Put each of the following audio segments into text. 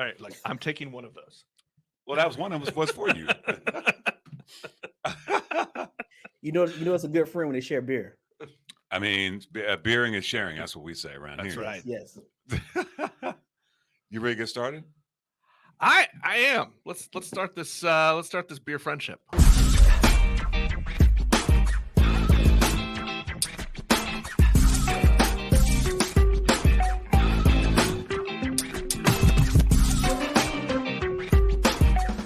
All right, like I'm taking one of those. Well, that was one of them was for you. You know, it's a good friend when they share beer. I mean, beering is sharing. That's what we say around That's here. right. Yes. You ready to get started? I am. Let's start this. Let's start this beer friendship.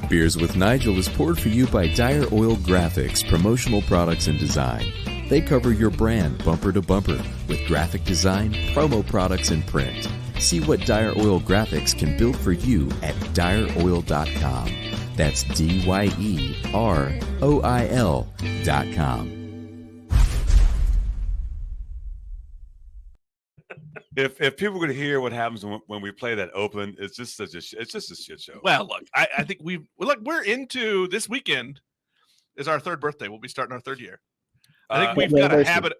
Beers with Nigel is poured for you by Dire Oil Graphics, promotional products and design. They cover your brand bumper to bumper with graphic design, promo products, and print. See what Dire Oil Graphics can build for you at direoil.com. That's DYEROIL.com. If people could hear what happens when we play that open, it's just a shit show. Well, look, I think we're into this weekend is our third birthday. We'll be starting our third year. I think we've got a habit.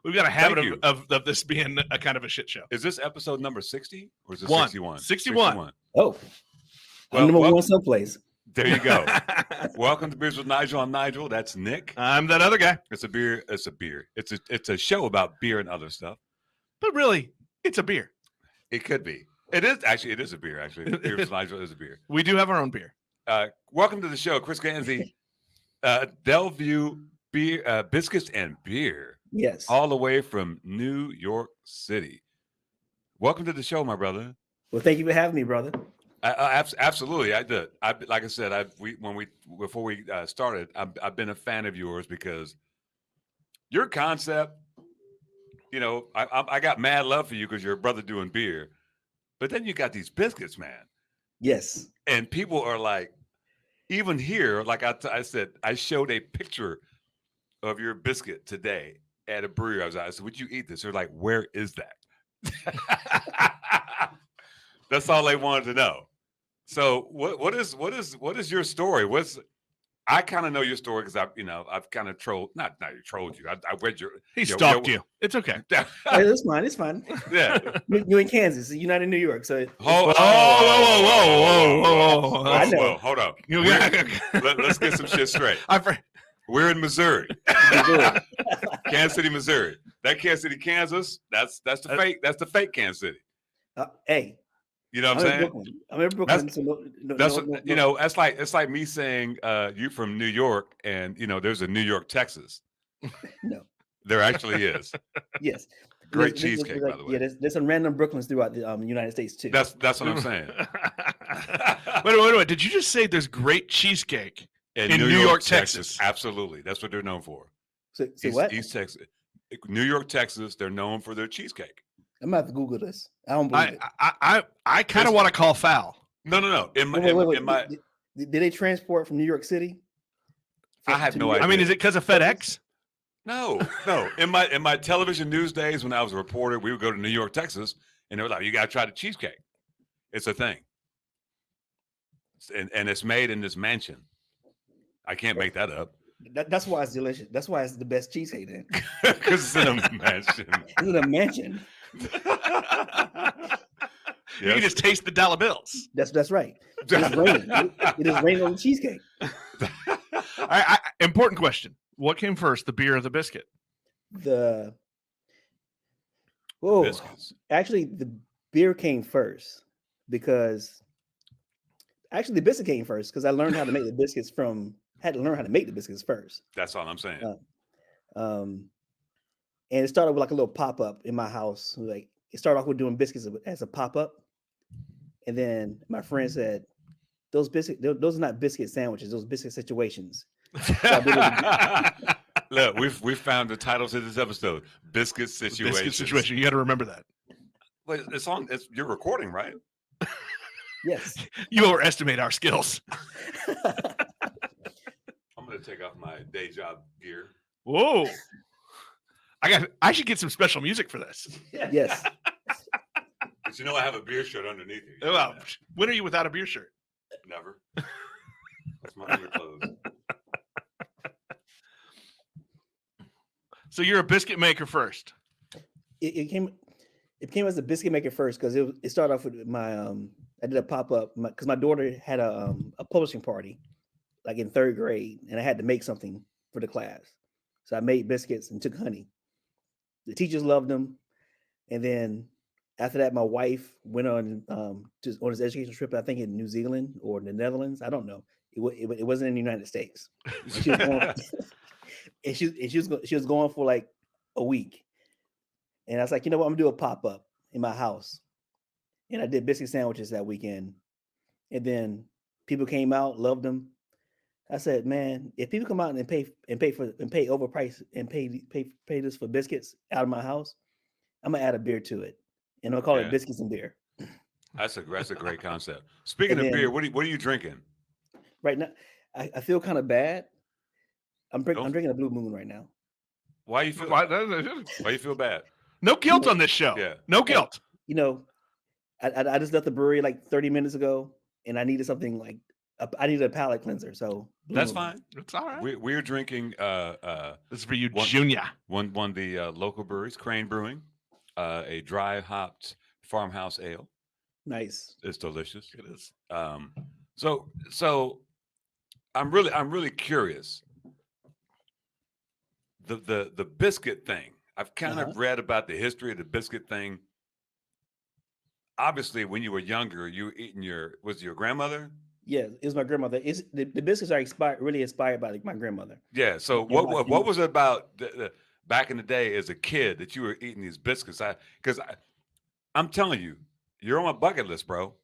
We've got a habit of this being a kind of a shit show. Is this episode number 60 or is it 61? 61. Oh, I'm number one someplace. There you go. Welcome to Beers with Nigel. I'm Nigel. That's Nick. I'm that other guy. It's a beer. It's a show about beer and other stuff. But really, it's a beer. It could be. It is a beer. Actually, Beers with Nigel is a beer. We do have our own beer. Welcome to the show, Chris Gandsy, Daleview Biscuits and Beer. Yes. All the way from New York City. Welcome to the show, my brother. Well, thank you for having me, brother. Absolutely, I did. Like I said, before we started, I've been a fan of yours because your concept. You know, I got mad love for you because you're a brother doing beer, but then you got these biscuits, man. Yes. And people are like, even here, like I said, I showed a picture of your biscuit today at a brewery. I said, would you eat this? They're like, where is that? That's all they wanted to know. So what is your story? I kind of know your story because I've kind of trolled. Not you trolled you. I read your. He stalked you. It's okay. Hey, it's fine. It's fine. Yeah. You're in Kansas. You're not in New York. So. Whoa! I know. Whoa, hold on. Let's get some shit straight. We're in Missouri. Kansas City, Missouri. That Kansas City, Kansas. That's the fake. That's the fake Kansas City. Hey. You know what I'm saying? I'm in Brooklyn. It's like me saying you from New York, and there's a New York, Texas. No, there actually is. Yes, great cheesecake, by the way. Yeah, there's some random Brooklyns throughout the United States too. That's what I'm saying. Wait. Did you just say there's great cheesecake in New York, Texas? Absolutely, that's what they're known for. Say what? East Texas, New York, Texas. They're known for their cheesecake. I'm gonna have to Google this. I don't believe it. I kind of want to call foul. No. Wait. Did they transport from New York City? I have no idea. I mean, is it because of FedEx? No. In my television news days when I was a reporter, we would go to New York, Texas, and they were like, "You got to try the cheesecake. It's a thing, and it's made in this mansion. I can't make that up. That's why it's delicious. That's why it's the best cheesecake then. Because it's in a mansion. It's in a mansion. You can just taste the dollar bills. That's right. It's raining. It is raining on the cheesecake. Important question. What came first, the beer or the biscuit? Actually, the beer came first because the biscuit came first because I learned how to make the biscuits had to learn how to make the biscuits first. That's all I'm saying. And it started with like a little pop-up in my house. Like it started off with doing biscuits as a pop-up. And then my friend said, those are not biscuit sandwiches, those biscuit situations. Look, we've found the title to this episode. Biscuit Situation. Biscuit Situation. You got to remember that. Wait, you're recording, right? Yes. You overestimate our skills. I'm going to take off my day job gear. Whoa. I should get some special music for this. Yes. But I have a beer shirt underneath you. Well, when are you without a beer shirt? Never. That's my underclothes. So you're a biscuit maker first. It came as a biscuit maker first because it started off with my I did a pop up because my daughter had a publishing party, like in 3rd grade, and I had to make something for the class. So I made biscuits and took honey. The teachers loved them, and then after that, my wife went on on his education trip. I think in New Zealand or the Netherlands. I don't know. It wasn't in the United States. She was going, and she was going for like a week. And I was like, you know what? I'm gonna do a pop up in my house. And I did biscuit sandwiches that weekend. And then people came out, loved them. I said, man, if people come out and pay overpriced and pay this for biscuits out of my house, I'm gonna add a beer to it, and I'll call it Biscuits and Beer. That's a great concept. Speaking of beer, what are you drinking? Right now, I feel kind of bad. I'm drinking a Blue Moon right now. Why you feel bad? No guilt on this show. Yeah, no guilt. You know, I just left the brewery like 30 minutes ago, and I needed something like I needed a palate cleanser. So that's fine. It's all right. We're drinking. This is for you, Junior. One the local breweries, Crane Brewing, a dry hopped farmhouse ale. Nice. It's delicious. It is. So I'm really curious. The biscuit thing. I've kind of read about the history of the biscuit thing. Obviously, when you were younger, you were eating was your grandmother? Yeah, it was my grandmother. The biscuits are really inspired by my grandmother. Yeah. So what was it about back in the day as a kid that you were eating these biscuits? I'm telling you, you're on my bucket list, bro.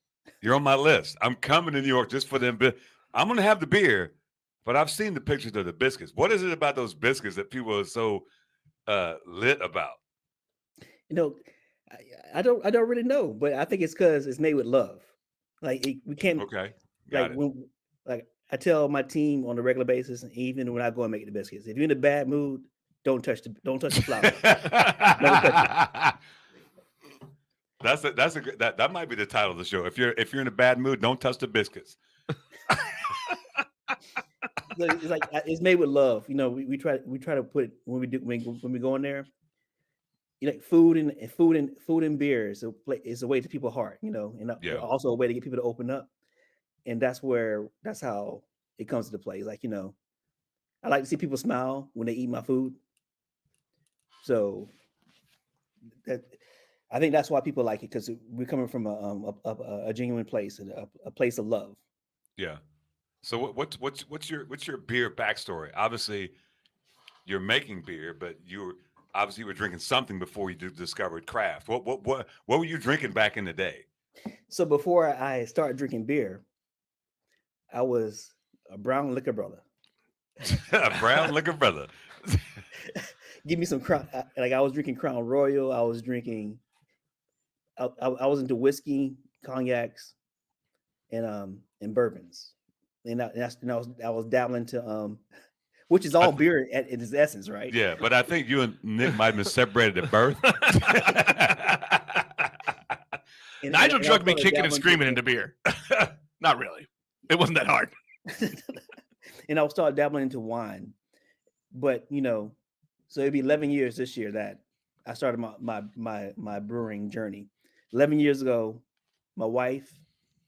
You're on my list. I'm coming to New York just for them. I'm gonna have the beer, but I've seen the pictures of the biscuits. What is it about those biscuits that people are so lit about? You know, I don't really know, but I think it's because it's made with love. Like we can't. Okay. Got it. I tell my team on a regular basis, and even when I go and make the biscuits, if you're in a bad mood, don't touch the flour. That might be the title of the show. If you're in a bad mood, don't touch the biscuits. It's like it's made with love. You know, we try to put it when we go in there. You know, food and beer is a way to people's heart. You know, and also a way to get people to open up. And that's how it comes to play. It's like, you know, I like to see people smile when they eat my food. So I think that's why people like it, because we're coming from a genuine place and a place of love. Yeah. So what's your beer backstory? Obviously, you're making beer, but you were drinking something before you discovered craft. What were you drinking back in the day? So before I started drinking beer, I was a brown liquor brother. A brown liquor brother. Give me some Crown. Like I was drinking Crown Royal. I was drinking. I was into whiskey, cognacs, and bourbons. And I was dabbling to which is all beer in its essence, right? Yeah, but I think you and Nick might have been separated at birth. Nigel drugged me kicking and screaming into beer. Not really. It wasn't that hard. And I started dabbling into wine. But, you know, so it'd be 11 years this year that I started my brewing journey. 11 years ago, my wife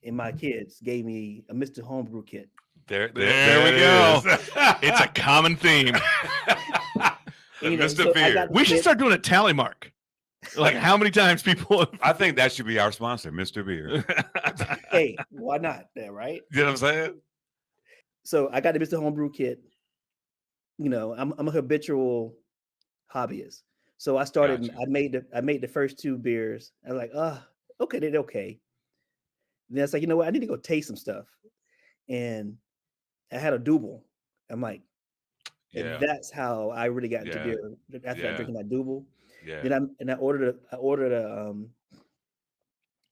and my kids gave me a Mr. Homebrew kit. There we go. It's a common theme. Mr. Beer. We should start doing a tally mark. Like how many times people I think that should be our sponsor, Mr. Beer. Hey, why not? Yeah, right? You know what I'm saying? So I got the Mr. Homebrew kit. You know, I'm a habitual hobbyist. So I started. Gotcha. I made the first 2 beers. I was like, okay, they're okay. Then it's like, you know what? I need to go taste some stuff. And I had a double. I'm like, and that's how I really got into beer after drinking that double. Yeah. Then I ordered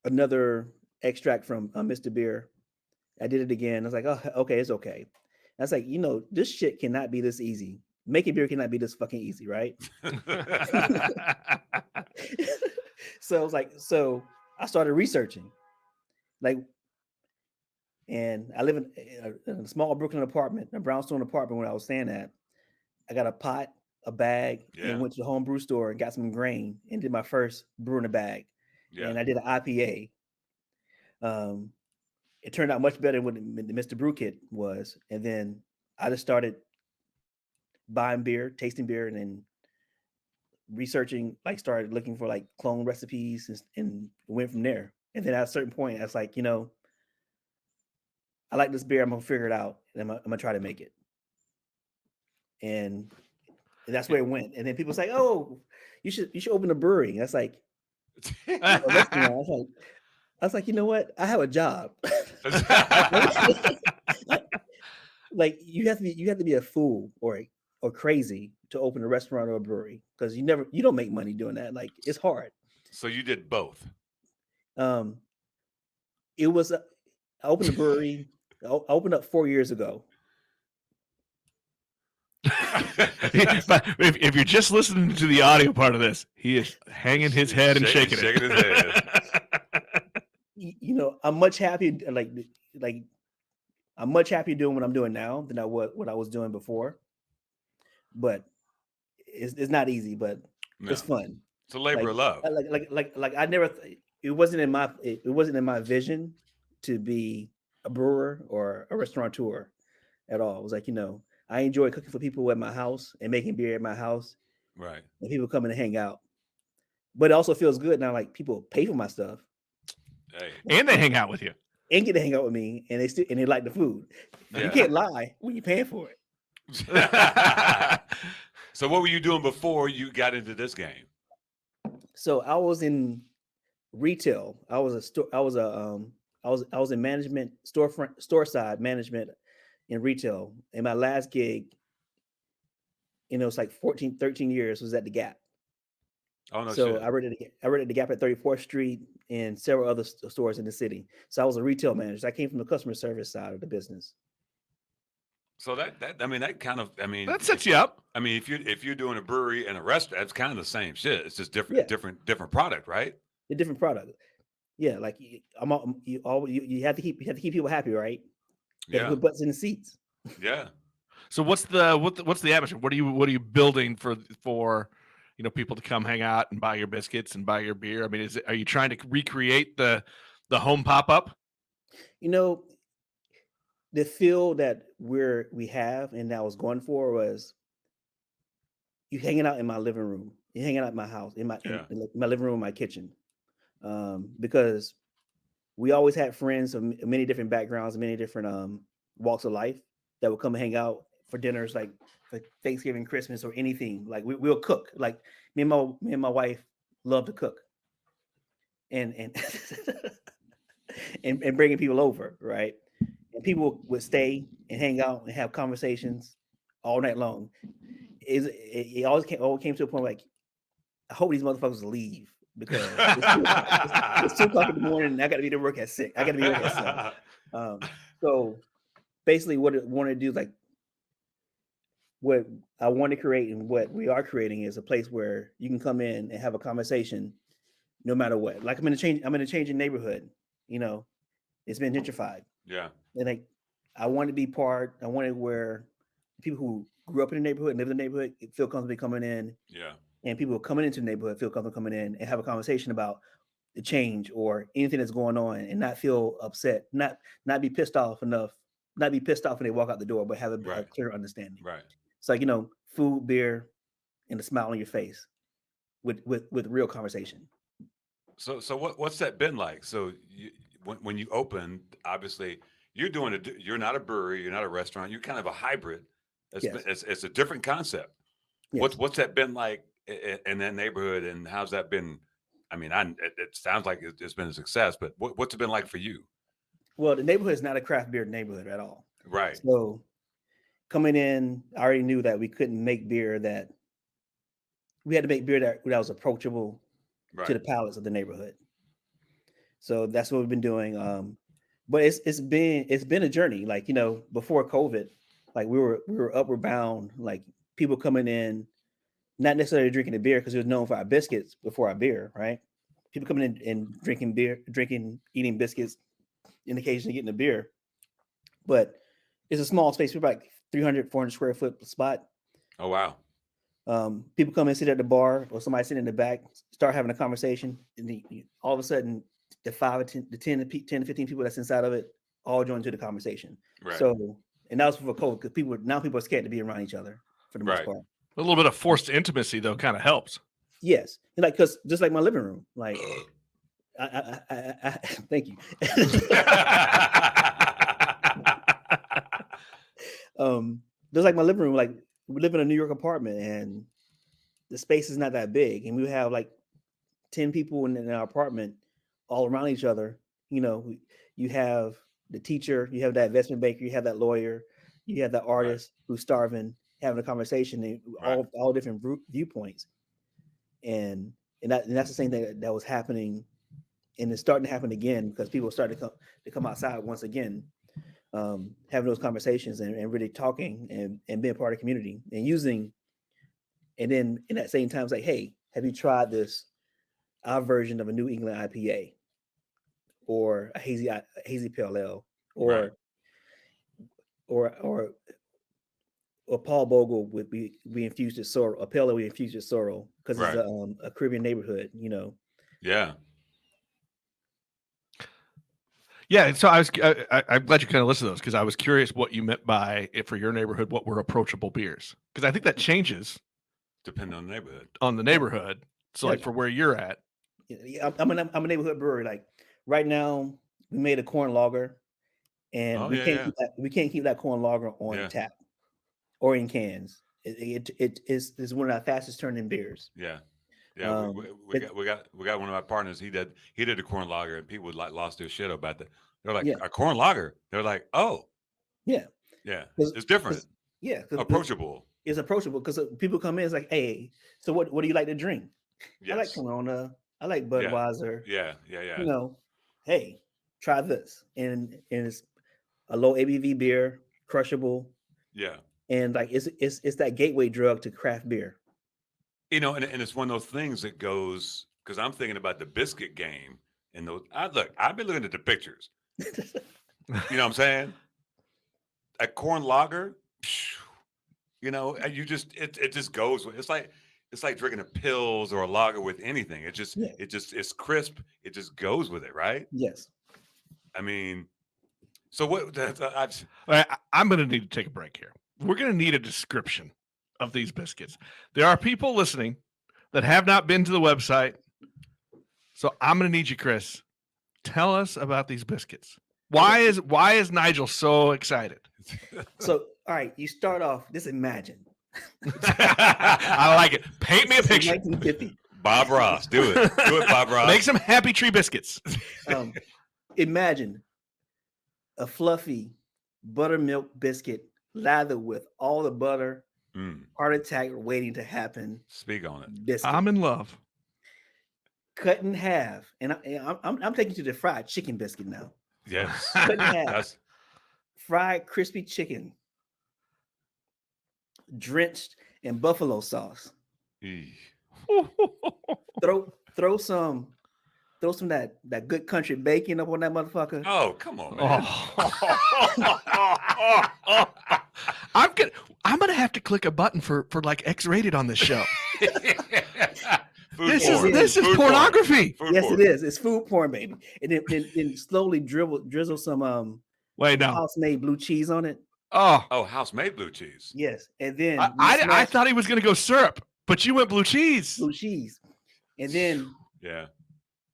another extract from Mr. Beer. I did it again. I was like, oh, okay, it's okay. I was like, you know, this shit cannot be this easy. Making beer cannot be this fucking easy, right? So I was like, so I started researching, and I live in a small Brooklyn apartment, a brownstone apartment where I was staying at. I got a pot, a bag, and went to the home brew store and got some grain and did my first brew in a bag. Yeah. And I did an IPA. It turned out much better when the Mr. Brew kit was, and then I just started buying beer, tasting beer, and then researching, like started looking for like clone recipes and went from there. And then at a certain point, I was like, I like this beer. I'm gonna figure it out, and I'm gonna try to make it. And that's where it went. And then people say, "Oh, you should open a brewery." That's like a restaurant. I was like, you know what? I have a job. Like you have to be a fool or crazy to open a restaurant or a brewery because you don't make money doing that. Like it's hard. So you did both. It was I opened a brewery. I opened up 4 years ago. if you're just listening to the audio part of this, he is hanging his head and shaking his head. I'm much happier. Like I'm much happier doing what I'm doing now than what I was doing before. But it's not easy, but it's fun. It's a labor of love. Like I never. It wasn't in my vision to be a brewer or a restaurateur at all. It was like I enjoy cooking for people at my house and making beer at my house. Right. And people coming to hang out. But it also feels good now. Like people pay for my stuff. Hey. And they hang out with you. And get to hang out with me, and they like the food. Yeah. You can't lie when you're paying for it. So what were you doing before you got into this game? So I was in retail. I was in management, store side management in retail. And my last gig, it's like 13 years was at the Gap. Oh no! So shit. I rented the Gap at 34th Street and several other stores in the city. So I was a retail manager. I came from the customer service side of the business. So that sets you up. I mean, if you're doing a brewery and a restaurant, it's kind of the same shit. It's just different product, right? A different product. Yeah, like you have to keep people happy, right? You have to put butts in the seats. Yeah. So what's the atmosphere? What are you building for people to come hang out and buy your biscuits and buy your beer? I mean, are you trying to recreate the home pop-up? The feel that we have and that I was going for was you hanging out in my living room, you hanging out in my house, in my living room, my kitchen, because we always had friends of many different backgrounds, many different walks of life that would come and hang out for dinners, like for Thanksgiving, Christmas, or anything. Like we'll cook. Like me and my wife love to cook, and and bringing people over, right? And people would stay and hang out and have conversations all night long. It always came to a point like, I hope these motherfuckers leave because it's 2 o'clock in the morning and I got to be to work at 6. I got to be working at 7. So basically, what I want to do is like what I want to create and what we are creating is a place where you can come in and have a conversation, no matter what. Like I'm in a changing neighborhood. It's been gentrified. Yeah. And like, I want to be part. I wanted where people who grew up in the neighborhood and live in the neighborhood feel comfortable coming in. Yeah. And people coming into the neighborhood feel comfortable coming in and have a conversation about the change or anything that's going on and not feel upset, not be pissed off enough, not be pissed off when they walk out the door, but have a clear understanding. Right. It's like, food, beer, and a smile on your face with real conversation. So what's that been like? So when you opened, obviously you're not a brewery, you're not a restaurant, you're kind of a hybrid. It's a different concept. Yes. What's that been like in that neighborhood, and how's that been? I mean, it sounds like it's been a success, but what's it been like for you? Well, the neighborhood is not a craft beer neighborhood at all. Right. So coming in, I already knew that we couldn't make beer we had to make beer that was approachable to the palates of the neighborhood. So that's what we've been doing. But it's been a journey. Like, before COVID, like we were upward bound, like people coming in, not necessarily drinking the beer because it was known for our biscuits before our beer, right? People coming in and drinking beer, eating biscuits, and occasionally getting a beer. But it's a small space. We're about 300, 400 square foot spot. Oh, wow. People come and sit at the bar or somebody sitting in the back, start having a conversation. And all of a sudden the 5 or 10, the 10 to 15 people that's inside of it all join into the conversation. Right. So, and that was for COVID because people are scared to be around each other for the most Right. part. A little bit of forced intimacy though kind of helps. Yes, and like because just like my living room, like I thank you. Just like my living room, like we live in a New York apartment and the space is not that big, and we have like 10 people in our apartment all around each other. You know, you have the teacher, you have that investment banker, you have that lawyer, you have that artist who's starving, having a conversation, and all different viewpoints, and that's the same thing that was happening, and it's starting to happen again because people started to come outside once again, having those conversations and really talking and being part of the community and using, and then in that same time it's like, hey, have you tried this? Our version of a New England IPA, or a hazy pale ale, or Paul Bogle would be infused with sorrel, a pale ale we infused with sorrel because it's a Caribbean neighborhood, you know. Yeah. Yeah, so I'm glad you kind of listened to those because I was curious what you meant by for your neighborhood, what were approachable beers? Because I think that changes depending on the neighborhood. So like for where you're at. I'm a neighborhood brewery. Like right now, we made a corn lager, and we can't keep that corn lager on tap or in cans. It is one of our fastest turning beers. Yeah. Yeah, we got one of my partners. He did a corn lager, and people lost their shit about that. They're like, a corn lager. They're like, oh, yeah, it's different. Yeah, approachable. It's approachable because people come in. It's like, hey, so what do you like to drink? Yes. I like Corona. I like Budweiser. Yeah. You know, hey, try this, and it's a low ABV beer, crushable. Yeah, and like it's that gateway drug to craft beer. You know, and it's one of those things that goes, because I'm thinking about the biscuit game and those. I've been looking at the pictures. You know what I'm saying? A corn lager, you know, and it just goes with. It's like drinking a pills or a lager with anything. It's crisp. It just goes with it, right? Yes. I mean, so what? I'm going to need to take a break here. We're going to need a description of these biscuits. There are people listening that have not been to the website. So I'm going to need you, Chris. Tell us about these biscuits. Why is Nigel so excited? So, all right, you start off, just imagine. I like it. Paint me a picture. 1950. Bob Ross, do it. Do it, Bob Ross. Make some Happy Tree biscuits. Imagine a fluffy buttermilk biscuit lathered with all the butter, heart attack waiting to happen. Speak on it. Biscuit. I'm in love. Cut in half, and I'm taking you to the fried chicken biscuit now. Yes. Cut in half. Fried crispy chicken, drenched in buffalo sauce. throw some that good country bacon up on that motherfucker. Oh, come on, man. I'm gonna have to click a button for like X-rated on this show. This is pornography. It is. It's food porn, baby. And then slowly drizzle some house-made blue cheese on it. Oh, house-made blue cheese. Yes, and then I thought he was gonna go syrup, but you went blue cheese. Blue cheese, and then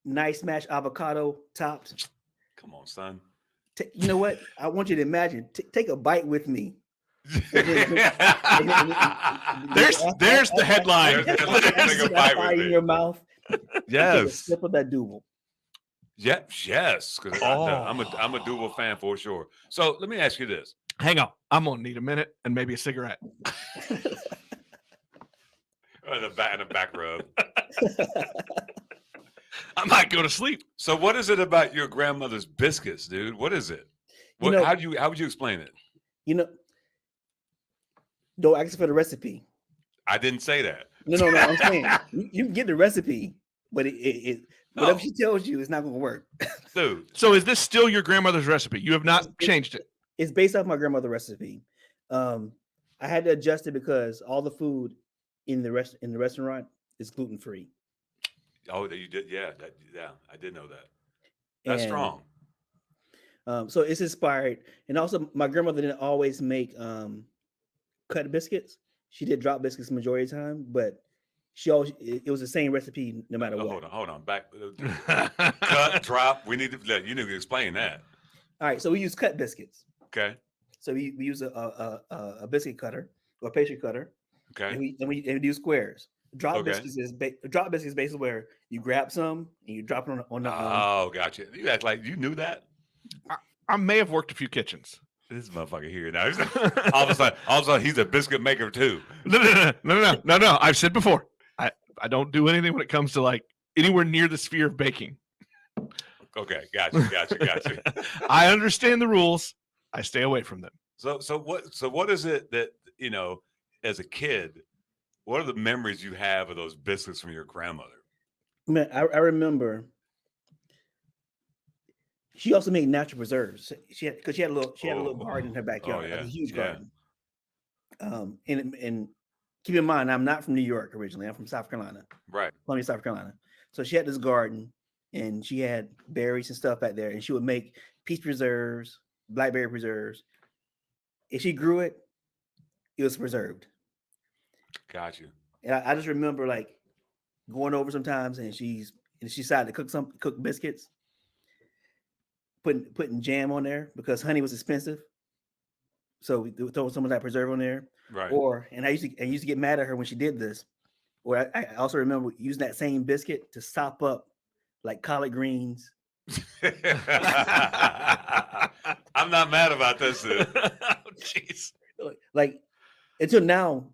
nice mashed avocado topped. Come on, son. You know what? I want you to imagine. Take a bite with me. There's the headline. Take a bite with in your mouth. Yes. Take a sip of that Duvel. Yes. Because I'm a Duvel fan for sure. So let me ask you this. Hang on. I'm gonna need a minute and maybe a cigarette. And a back rub. I might go to sleep. So what is it about your grandmother's biscuits, dude? What is it? How would you explain it? You know, don't ask for the recipe. I didn't say that. No. I'm saying you can get the recipe, but whatever she tells you, it's not going to work. Dude. So is this still your grandmother's recipe? You have not changed it. It's based off my grandmother's recipe. I had to adjust it because all the food in the restaurant is gluten free. Oh, you did? Yeah, I did know that. That's And, strong. So it's inspired. And also, my grandmother didn't always make cut biscuits. She did drop biscuits the majority of the time, but she always it was the same recipe no matter what. Hold on. Back. Cut, drop. You need to explain that. All right, so we use cut biscuits. Okay. So we use a biscuit cutter or pastry cutter, Okay. and we do squares. Drop Okay. biscuits is basically where you grab some and you drop it on the. Oh, gotcha. You act like you knew that. I may have worked a few kitchens. This motherfucker here now. All of a sudden, he's a biscuit maker too. No. I've said before, I don't do anything when it comes to like anywhere near the sphere of baking. Okay, gotcha. I understand the rules. I stay away from them. So what is it that, as a kid, what are the memories you have of those biscuits from your grandmother? Man, I remember. She also made natural preserves. She had a little garden in her backyard, like a huge garden. And keep in mind, I'm not from New York originally. I'm from South Carolina, Right. Columbia, South Carolina. So she had this garden, and she had berries and stuff back there, and she would make peach preserves, blackberry preserves. If she grew it, it was preserved. Got you. And I just remember like going over sometimes, and she decided to cook biscuits. Putting jam on there because honey was expensive, so we throw some of that preserve on there. Right. And I used to get mad at her when she did this. Or I also remember using that same biscuit to sop up like collard greens. I'm not mad about this. Jeez. Like until now,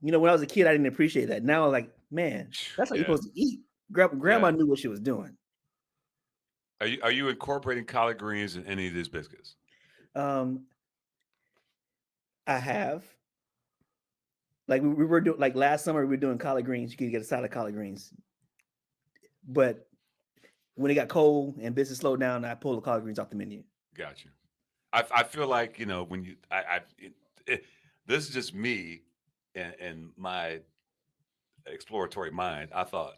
when I was a kid, I didn't appreciate that. Now, like, man, that's how you're supposed to eat. Grandma knew what she was doing. Are you incorporating collard greens in any of these biscuits? I have. Like we were doing, like last summer, we were doing collard greens. You could get a side of collard greens, but when it got cold and business slowed down, I pulled the collard greens off the menu. Got you. I feel like when you this is just me and my exploratory mind. I thought.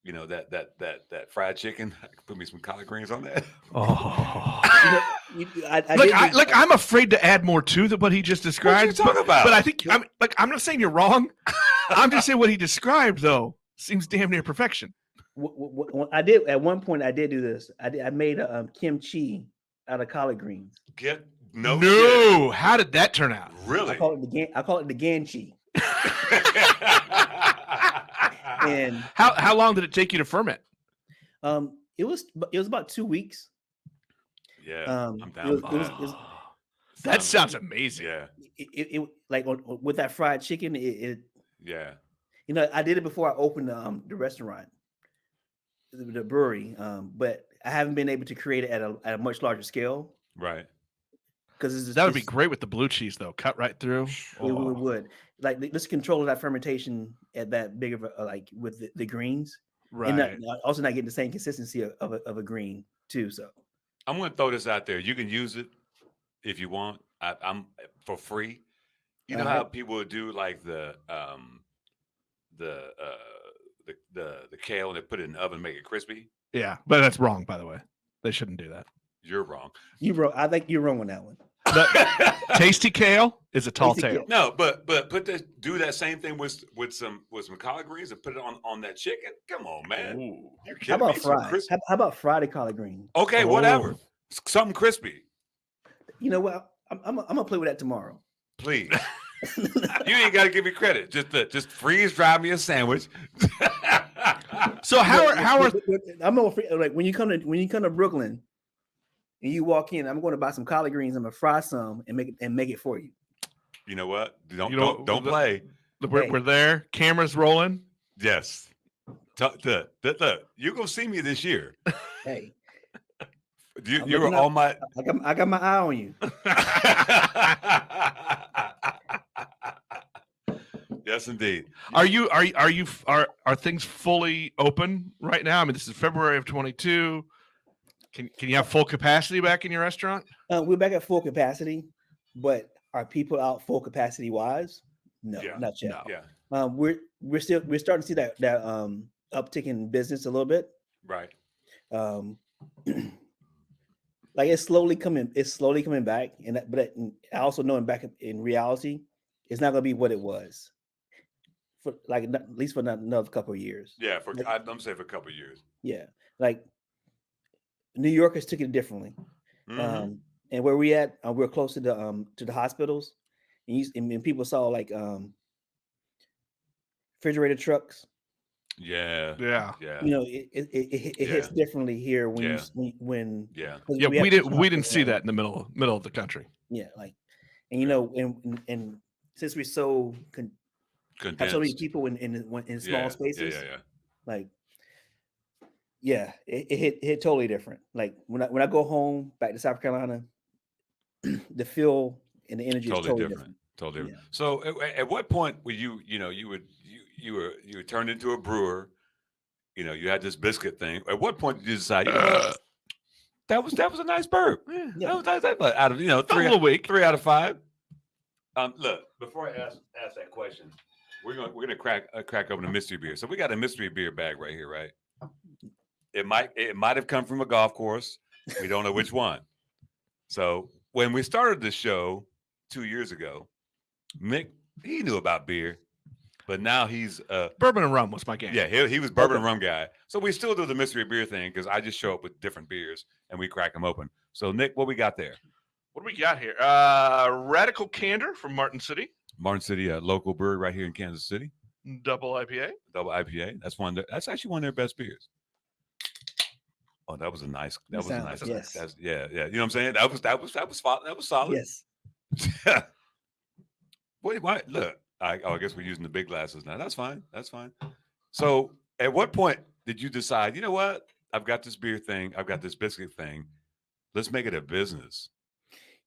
That fried chicken. I could put me some collard greens on that. Oh, Look, I'm afraid to add more to what he just described. What you talking about? But I think I'm not saying you're wrong. I'm just saying what he described though seems damn near perfection. I did at one point. I did do this. I made a kimchi out of collard greens. No. Shit. How did that turn out? Really? I call it the Gandsy. And how long did it take you to ferment? It was about 2 weeks. Yeah, I'm down. That sounds amazing. Yeah. It like with that fried chicken. Yeah. I did it before I opened the restaurant, the brewery. But I haven't been able to create it at a much larger scale. Right. Because that would be great with the blue cheese though, cut right through. It would. Like let's control that fermentation at that big of a like with the greens, right? And also not getting the same consistency of a green too. So I'm going to throw this out there. You can use it if you want. I'm for free. You know how people would do like the kale and they put it in the oven and make it crispy. Yeah, but that's wrong. By the way, they shouldn't do that. You're wrong. I think you're wrong on that one. Tasty kale is a tall tale. No, but do that same thing with some collard greens and put it on that chicken. Come on, man. How about fried? How about fried collard greens? Okay, whatever. Something crispy. You know what? I'm gonna play with that tomorrow. Please. You ain't got to give me credit. Just freeze dry me a sandwich. So how are I'm like when you come to Brooklyn and you walk in, I'm going to buy some collard greens. I'm gonna fry some and make it for you. You know what? Don't play. We're there. Cameras rolling. Yes. Look, you're gonna see me this year. Hey. You were on my. I got my eye on you. Yes, indeed. Are things fully open right now? I mean, this is February of 22. Can you have full capacity back in your restaurant? We're back at full capacity, but are people out full capacity wise? No, not yet. No. Yeah. We're starting to see that uptick in business a little bit. Right. like it's slowly coming back, but I also know in reality, it's not gonna be what it was for like at least for another couple of years. Yeah, Like, I'm saying for a couple of years. yeah, like New Yorkers took it differently. Mhm. And where we at, we're close to the hospitals, and people saw like refrigerated trucks. Yeah, Yeah. yeah, You know, it Yeah. hits differently here when Yeah. when yeah. 'cause Yeah, we have two we didn't hospitals see around. that in the middle of the country. Yeah, like, and you Yeah. know, and since we're so have so many Condensed. people in small Yeah, spaces, yeah. like, yeah, it hit totally different. Like when I go home back to South Carolina, the feel and the energy is Totally totally different. different. Totally different. Yeah. So, at what point were you were turned into a brewer? You had this biscuit thing. At what point did you decide? You know what? That was a nice burp. Yeah. Yeah. That was nice. But out of Couple a week. 3 out of 5. Look, before I ask that question, we're gonna crack open a mystery beer. So we got a mystery beer bag right here, right? It might have come from a golf course. We don't know which one. So when we started the show 2 years ago, Mick, he knew about beer, but now he's Bourbon and rum was my game. yeah, he was bourbon Okay. and rum guy. So we still do the mystery beer thing because I just show up with different beers and we crack them open. So Nick, what we got there? What do we got here? Radical Candor from Martin City, Martin City, a local brewery right here in Kansas City, double IPA. double IPA. That's actually one of their best beers. Oh, that was a nice. That was a Sound, nice. yes. Yeah. You know what I'm saying? That was solid. Yes. Why? Look, I guess we're using the big glasses now. That's fine. So, at what point did you decide? You know what? I've got this beer thing. I've got this biscuit thing. Let's make it a business.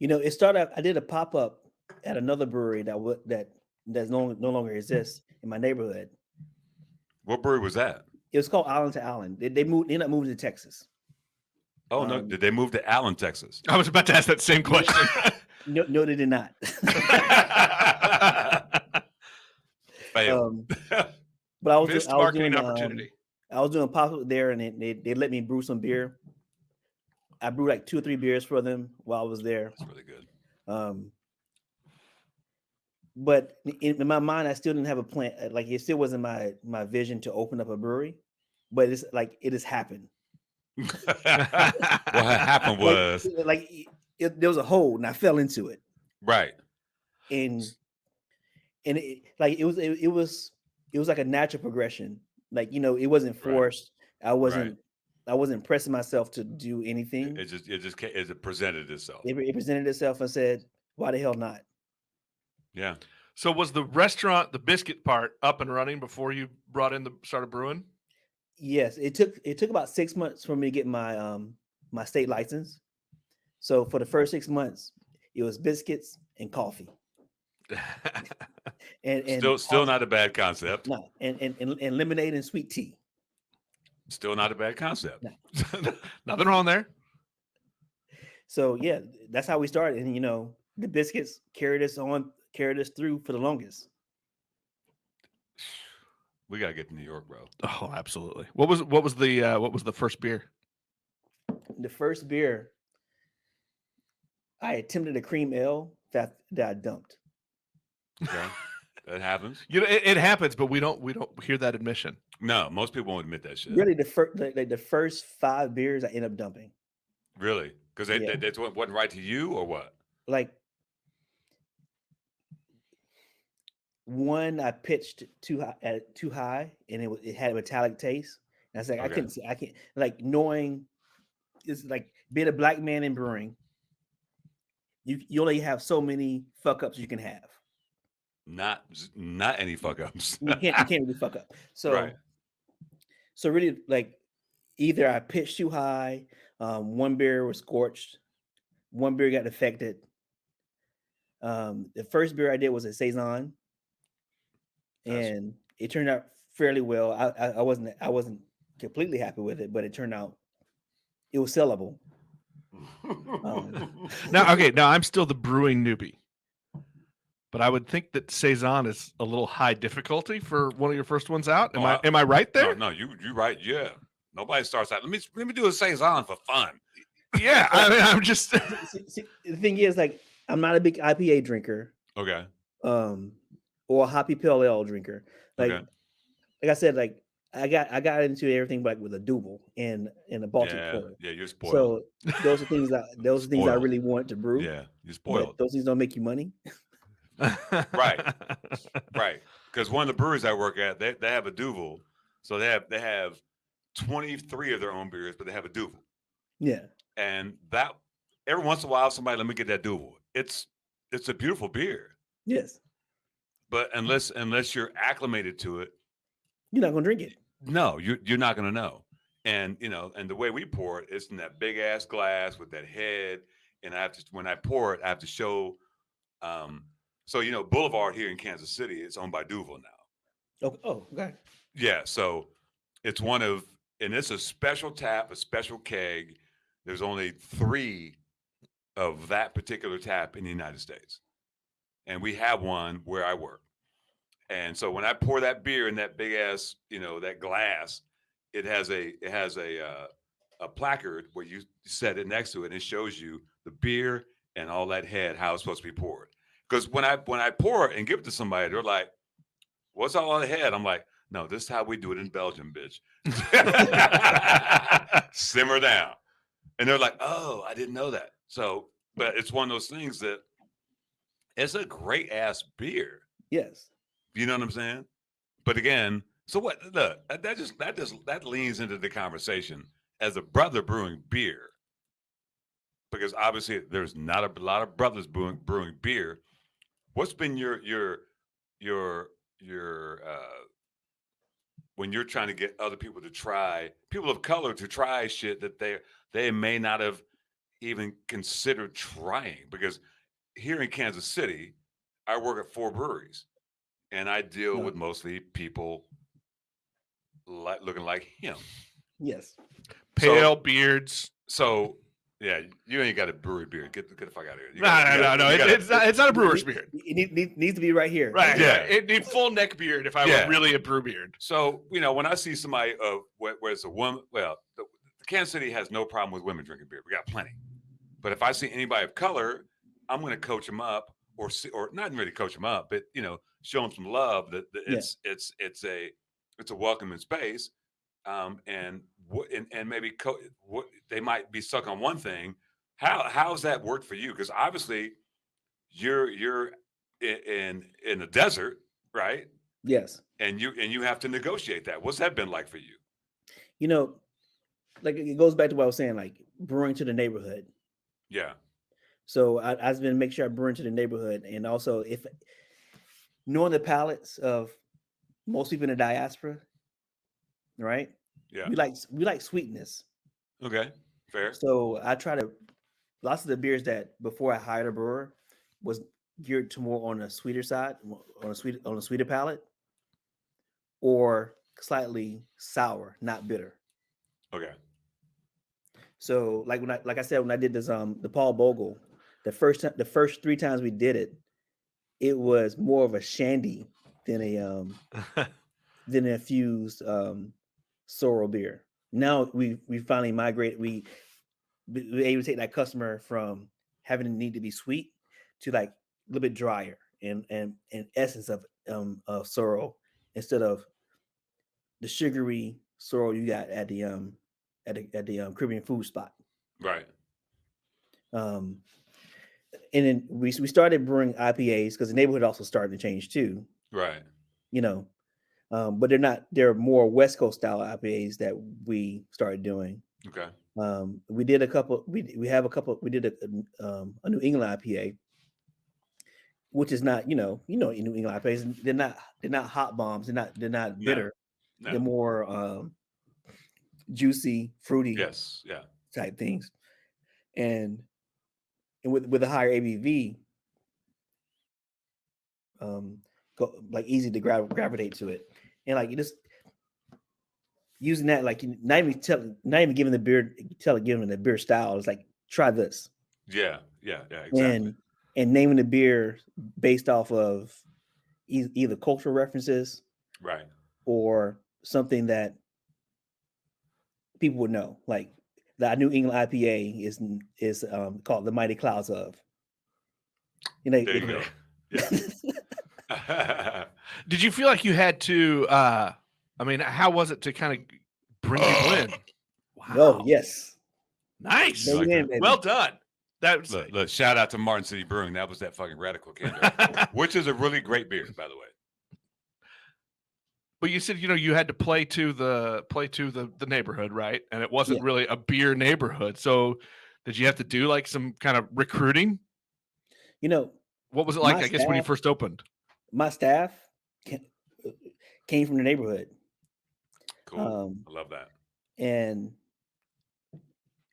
You know, it started. I did a pop up at another brewery that no longer exists in my neighborhood. What brewery was that? It was called Island to Island. They ended up moving to Texas. Oh no! Did they move to Allen, Texas? I was about to ask that same question. No, they did not. Fail. But I was Missed I was marketing doing opportunity. I was doing pop up there, and they let me brew some beer. I brewed like 2 or 3 beers for them while I was there. That's really good. But in my mind, I still didn't have a plan. Like it still wasn't my vision to open up a brewery. But it's like it has happened. What happened was there was a hole, and I fell into it. right. And it was like a natural progression. Like, you know, it wasn't forced. I wasn't pressing myself to do anything. It presented itself. It presented itself and said, "Why the hell not?" Yeah. So was the restaurant, the biscuit part, up and running before you started brewing? Yes, it took about 6 months for me to get my my state license. So for the first 6 months, it was biscuits and coffee. And Still not a bad concept. no, and lemonade and sweet tea. Still not a bad concept. No. Nothing wrong there. So yeah, that's how we started. And you know, the biscuits carried us through for the longest. We gotta get to New York, bro. Oh, absolutely. What was the first beer? The first beer, I attempted a cream ale that I dumped. Okay. That happens. You know, it happens, but we don't hear that admission. No, most people won't admit that shit. Really, the first 5 beers I end up dumping. Really? Because that wasn't right to you, or what? Like one I pitched too high, and it had a metallic taste. And I was like, Okay. I can't like knowing it's like being a black man in brewing. You only have so many fuck ups you can have. Not any fuck ups. You can't really fuck up. So Right. so really, like, either I pitched too high, one beer was scorched, one beer got affected. The first beer I did was a saison, and it turned out fairly well. I wasn't completely happy with it, but it turned out it was sellable. Now I'm still the brewing newbie, but I would think that saison is a little high difficulty for one of your first ones out. Am I right there? No, you right. Yeah. Nobody starts out. Let me do a saison for fun. Yeah, I mean, I'm just See, the thing is, like, I'm not a big IPA drinker, Okay. or a hoppy pale ale drinker. Like, Okay. like I said, like I got into everything like with a Duvel and a Baltic Yeah. Porter. Yeah. You're spoiled. So those are things that I Spoiled. really want to brew. Yeah. You're But spoiled. those things don't make you money. Right. Right. Because one of the breweries I work at, they have a Duvel. So they have 23 of their own beers, but they have a Duvel. Yeah. And that every once in a while, somebody let me get that Duvel. It's a beautiful beer. Yes. But unless you're acclimated to it, You're not gonna drink it. no, you're not gonna know. And and the way we pour it, it's in that big ass glass with that head. And I have to when I pour it, I have to show so Boulevard here in Kansas City is owned by Duvel now. Oh, okay. Yeah, so it's and it's a special tap, a special keg. There's only 3 of that particular tap in the United States. And we have one where I work. And so when I pour that beer in that big ass, that glass, it has a placard where you set it next to it and it shows you the beer and all that head, how it's supposed to be poured. Because when I pour it and give it to somebody, they're like, "What's all on the head?" I'm like, "No, this is how we do it in Belgium, bitch." Simmer down. And they're like, "Oh, I didn't know that." So, but it's one of those things that it's a great ass beer. Yes. You know what I'm saying? But again, so what? Look, that leans into the conversation as a brother brewing beer, because obviously there's not a lot of brothers brewing beer. What's been your when you're trying to get other people of color to try shit that they may not have even considered trying? Because here in Kansas City, I work at 4 breweries. And I deal with mostly people looking like him. Yes. pale beards. So yeah, you ain't got a brewery beard. Get the fuck out of here. No. It's not a brewer's beard. It needs to be right here. Right. Yeah. It need full neck beard if I were really a brew beard. So when I see somebody where it's a woman, well, the Kansas City has no problem with women drinking beer. We got plenty. But if I see anybody of color, I'm going to coach them up, or not really coach them up, but show them some love that it's a welcoming space, and maybe they might be stuck on one thing. How's that worked for you? Because obviously you're in the desert, right? Yes. And you have to negotiate that. What's that been like for you? Like it goes back to what I was saying, like brewing to the neighborhood. Yeah. So I've been make sure I brew into the neighborhood, and also if knowing the palates of most people in the diaspora, right? Yeah. We like sweetness. Okay. Fair. So I try to lots of the beers that before I hired a brewer was geared to more on the sweeter side, on a sweeter palate, or slightly sour, not bitter. Okay. So like I said when I did this the Paul Bogle, the first 3 times we did it, it was more of a shandy than an infused sorrel beer. Now we finally migrated. We were able to take that customer from having the need to be sweet to like a little bit drier and essence of sorrel instead of the sugary sorrel you got at the Caribbean food spot. Right. And then we started brewing IPAs because the neighborhood also started to change too. Right. But they're more West Coast style IPAs that we started doing. Okay. We did a couple. We did a New England IPA, which is not New England IPAs. They're not hot bombs. They're not bitter. No. They're more juicy, fruity. Yes. Yeah. Type things, and with a higher ABV, like easy to gravitate to it, and like you just using that, like not even giving the beer, giving the beer style. It's like try this. Yeah. Exactly. And naming the beer based off of either cultural references, right, or something that people would know. Like the New England IPA is called the Mighty Clouds of. You know, There you go. Yeah. Did you feel like you had to? I mean, how was it to kind of bring people in? Wow. Oh yes, Nice. Bring Like it in, that. baby. Well done. That was Look, shout out to Martin City Brewing. That was that fucking Radical Candor, which is a really great beer, by the way. But you said, you had to play to the neighborhood, right? And it wasn't Yeah. really a beer neighborhood. So did you have to do like some kind of recruiting? You know, What was it like, My I guess, when you staff- first opened? my staff came from the neighborhood, Cool. I love that. and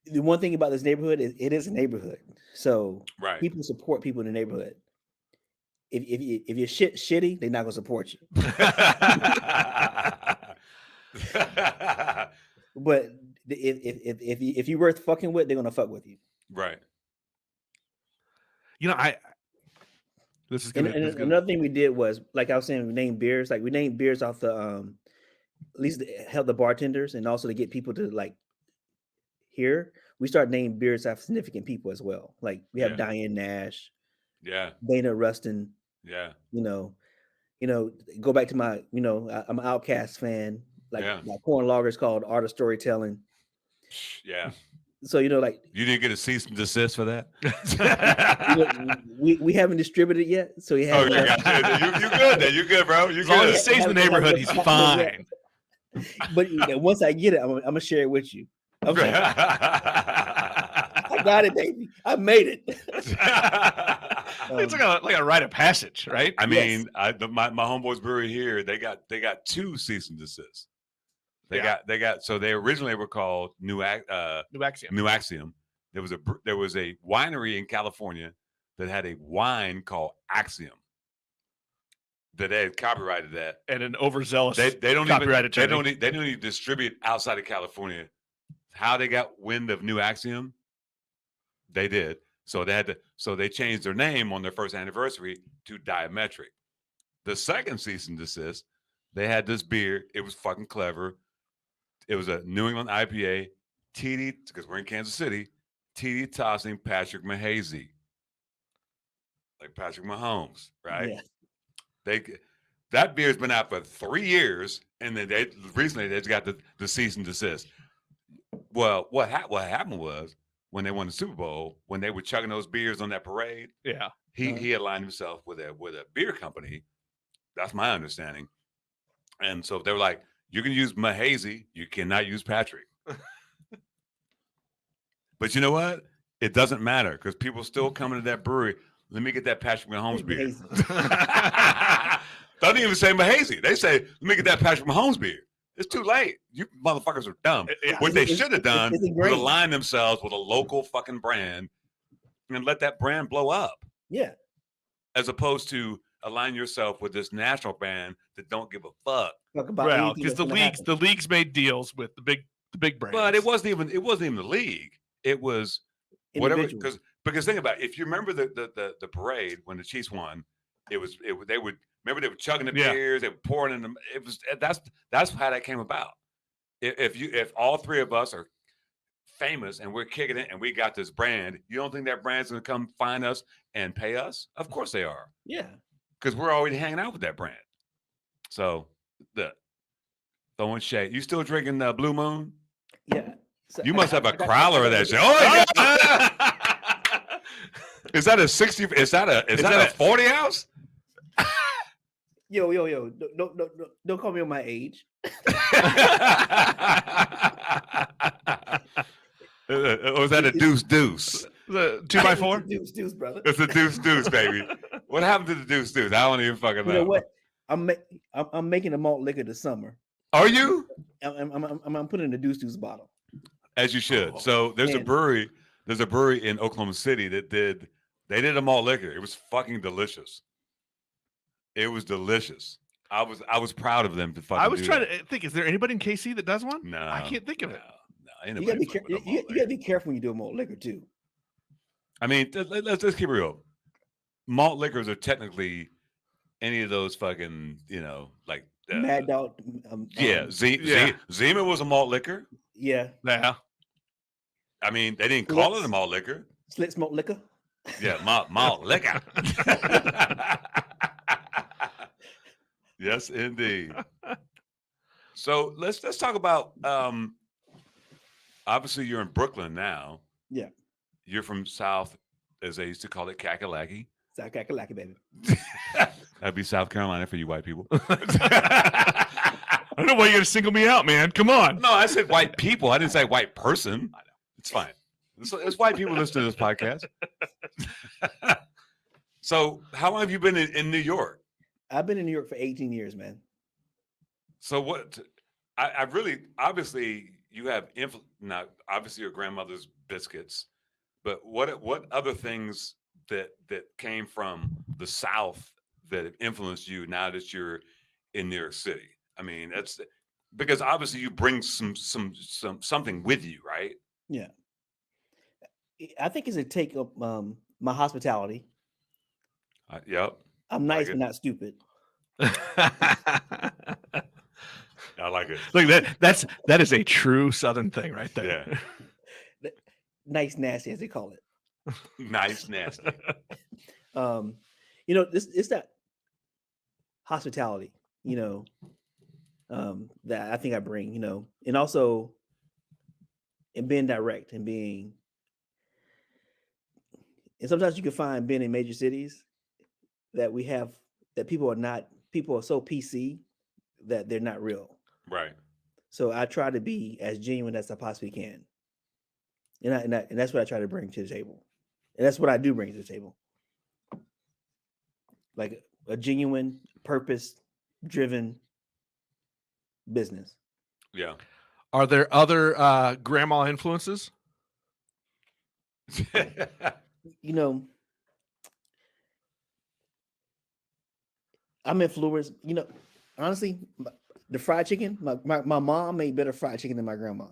the one thing about this neighborhood is it is a neighborhood, so Right. people support people in the neighborhood. If you're shitty, they're not gonna support you. But if you're worth fucking with, they're gonna fuck with you. Right. This is And, gonna, and this is gonna another thing we did was, like I was saying, we named beers. Like we named beers off the at least to help the bartenders and also to get people to like hear. We started naming beers after significant people as well. Like we have Yeah. Diane Nash, Yeah. Dana Rustin. Yeah. Go back to my, I'm an Outcast fan. Like Yeah. my corn lager is called Art of Storytelling. Yeah. So like You didn't get a cease and desist for that? we haven't distributed yet. So you Oh, have you got you good then. You good, bro. You as long as he good. stays in the neighborhood, he's fine. But once I get it, I'm gonna share it with you. I'm saying, I got it, baby. I made it. It's like a rite of passage, right? I Yes. mean, my homeboys brewery here, they got 2 cease and desists. They got so they originally were called New Axiom. There was a winery in California that had a wine called Axiom. That they had copyrighted that. And an overzealous They don't copyright even attorney. they don't even distribute outside of California. How they got wind of New Axiom? They did. So they changed their name on their first anniversary to Diametric. The second cease and desist, they had this beer. It was fucking clever. It was a New England IPA, because we're in Kansas City, TD tossing Patrick Mahazy. Like Patrick Mahomes, right? Yeah. That beer's been out for 3 years, and then recently they just got the cease and desist. Well, what happened was when they won the Super Bowl, when they were chugging those beers on that parade, Yeah. he aligned himself with a beer company. That's my understanding. And so they were like, you can use Mahazy, you cannot use Patrick. But you know what? It doesn't matter because people still coming to that brewery. Let me get that Patrick Mahomes beer. Don't even say Mahazy. They say, let me get that Patrick Mahomes beer. It's too late. You motherfuckers are dumb. Yeah. What they should have done it's was ingrained. align themselves with a local fucking brand and let that brand blow up, Yeah. as opposed to align yourself with this national brand that don't give a fuck. Talk about Well, anything because that's gonna happen. the leagues made deals with the big brands. But it wasn't even the league. It was whatever. Individuals. Because think about it. If you remember the parade when the Chiefs won, they were chugging the Yeah. beers, they were pouring in them. That's how that came about. If all three of us are famous and we're kicking it and we got this brand, you don't think that brand's gonna come find us and pay us? Of course they are, Yeah. because we're already hanging out with that brand. So throwing shade. You still drinking Blue Moon? Yeah. So You I must got- have a I got- crowler of that shit. Oh my God. Is that a 60? Is that a 40 ounce? Yo. Don't call me on my age. Or is that a deuce? The 2x4. Deuce, brother. It's a deuce, baby. What happened to the deuce? I don't even fucking know. You know what? I'm making a malt liquor this summer. Are you? I'm putting in a deuce bottle. As you should. Oh, So there's a man. brewery. There's a brewery in Oklahoma City that did a malt liquor. It was fucking delicious. It was delicious. I was proud of them to fucking. I was do trying that. to think, is there anybody in KC that does one? No, I can't think of it. No, ain't You gotta nobody be fucking with no you malt gotta liquor. be careful when you do a malt liquor too. I mean, let's keep it real. Malt liquors are technically any of those fucking, like Mad Dog. yeah, yeah. Zima was a malt liquor. Yeah. Yeah. I mean, they didn't call it a malt liquor. Slit smoke liquor. Yeah, malt liquor. Yes, indeed. So let's talk about. Obviously, you're in Brooklyn now. Yeah. You're from South, as they used to call it, Kakalaki. South Kakalaki, baby. That'd be South Carolina for you white people. I don't know why you're gonna single me out, man. Come on. No, I said white people. I didn't say white person. I know. It's fine. It's white people listen to this podcast. So, how long have you been in New York? I've been in New York for 18 years, man. So, what? I really, obviously, you have now. Obviously, your grandmother's biscuits, but what other things that came from the South that have influenced you now that you're in New York City? I mean, that's because obviously you bring something with you, right? Yeah. I think it's a take of my hospitality. Yep. I'm nice Like but not stupid. I like it. Look, that is a true Southern thing right there. Yeah. Nice nasty, as they call it. Nice, nasty. It's that hospitality, that I think I bring, and also in being direct and sometimes you can find being in major cities that people are so PC that they're not real. Right. So I try to be as genuine as I possibly can. And that's what I try to bring to the table. And that's what I do bring to the table. Like a genuine, purpose-driven business. Yeah. Are there other grandma influences? I'm influenced, honestly, the fried chicken, my mom made better fried chicken than my grandma.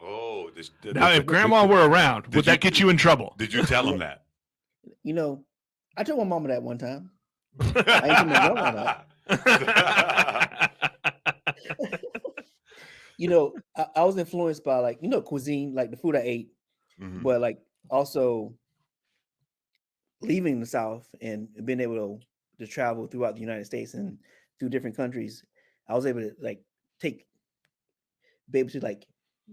Oh, now if grandma were around, would that get you in trouble? Did you tell him that? I told my mama that one time. I ain't told my grandma that. I was influenced by cuisine, like the food I ate, but like also leaving the South and being able to travel throughout the United States and through different countries. I was able to be able to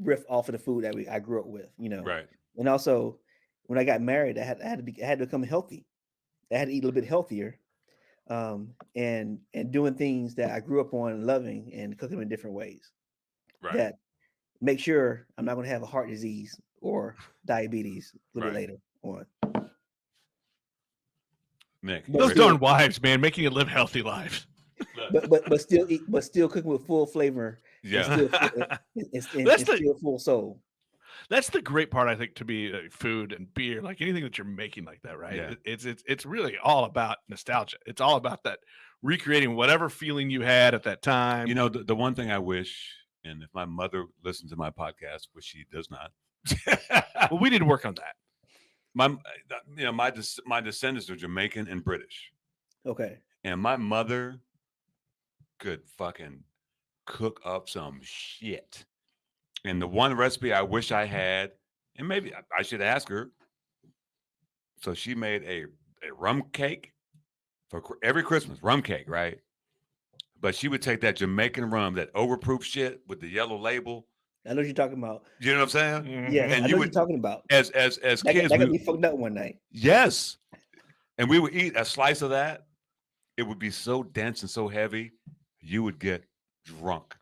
riff off of the food that I grew up with, Right. And also when I got married, I had to become healthy. I had to eat a little bit healthier, and doing things that I grew up on and loving and cooking them in different ways. Right. That make sure I'm not going to have a heart disease or diabetes a little bit later on. Nick, those darn wives, man, making you live healthy lives. but still cooking with full flavor. Yeah. And still full soul. That's the great part, I think, to be food and beer, like anything that you're making like that, right? Yeah. It's really all about nostalgia. It's all about that recreating whatever feeling you had at that time. The one thing I wish, and if my mother listens to my podcast, which she does not. Well, we did work on that. My descendants are Jamaican and British. Okay. And my mother could fucking cook up some shit. And the one recipe I wish I had, and maybe I should ask her. So she made a rum cake for every Christmas, rum cake, right? But she would take that Jamaican rum, that overproof shit with the yellow label. I know what you're talking about. You know what I'm saying? Mm-hmm. Yeah, And I know what you're talking about. As kids, that got me fucked up one night. Yes. And we would eat a slice of that. It would be so dense and so heavy, you would get drunk.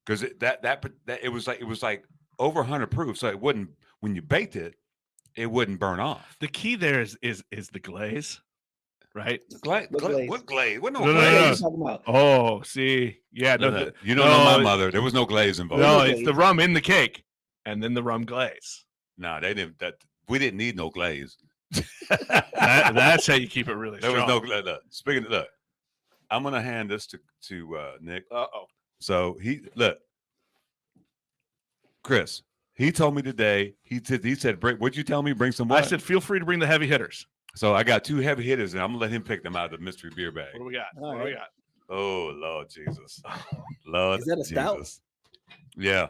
Because it was like over 100 proof, so it wouldn't, when you baked it, it wouldn't burn off. The key there is the glaze, right? What glaze? What No, glaze? What are you talking about? Oh, see, yeah, No. You don't know my mother. There was no glaze involved. No, glaze. it's the rum in the cake, and then the rum glaze. No, they didn't. We didn't need no glaze. That's how you keep it really There strong. was no glaze. Speaking of, I'm gonna hand this to Nick. So Chris. He told me today. He said, "What'd you tell me? Bring some what?" I said, feel free to bring the heavy hitters. So I got 2 heavy hitters, and I'm gonna let him pick them out of the mystery beer bag. What do we got? All What do we right. got? Oh Lord Jesus, Lord Is that a stout? Jesus. Yeah,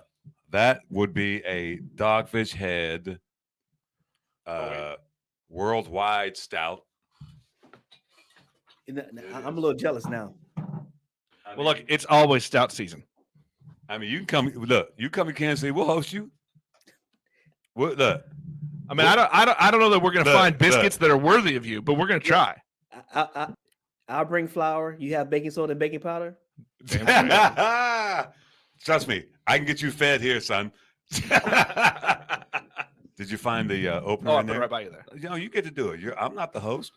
That would be a Dogfish Head worldwide stout. I'm a little jealous now. Well, look, it's always stout season. I mean, you can come. Look, you come to Kansas City, we'll host you. Look, I mean, I don't know that we're going to find biscuits that are worthy of you, but we're going to try. I'll bring flour. You have baking soda and baking powder. Trust me, I can get you fed here, son. Did you find the opener Oh, in I'll put it there? right by you there. You know, you get to do it. I'm not the host.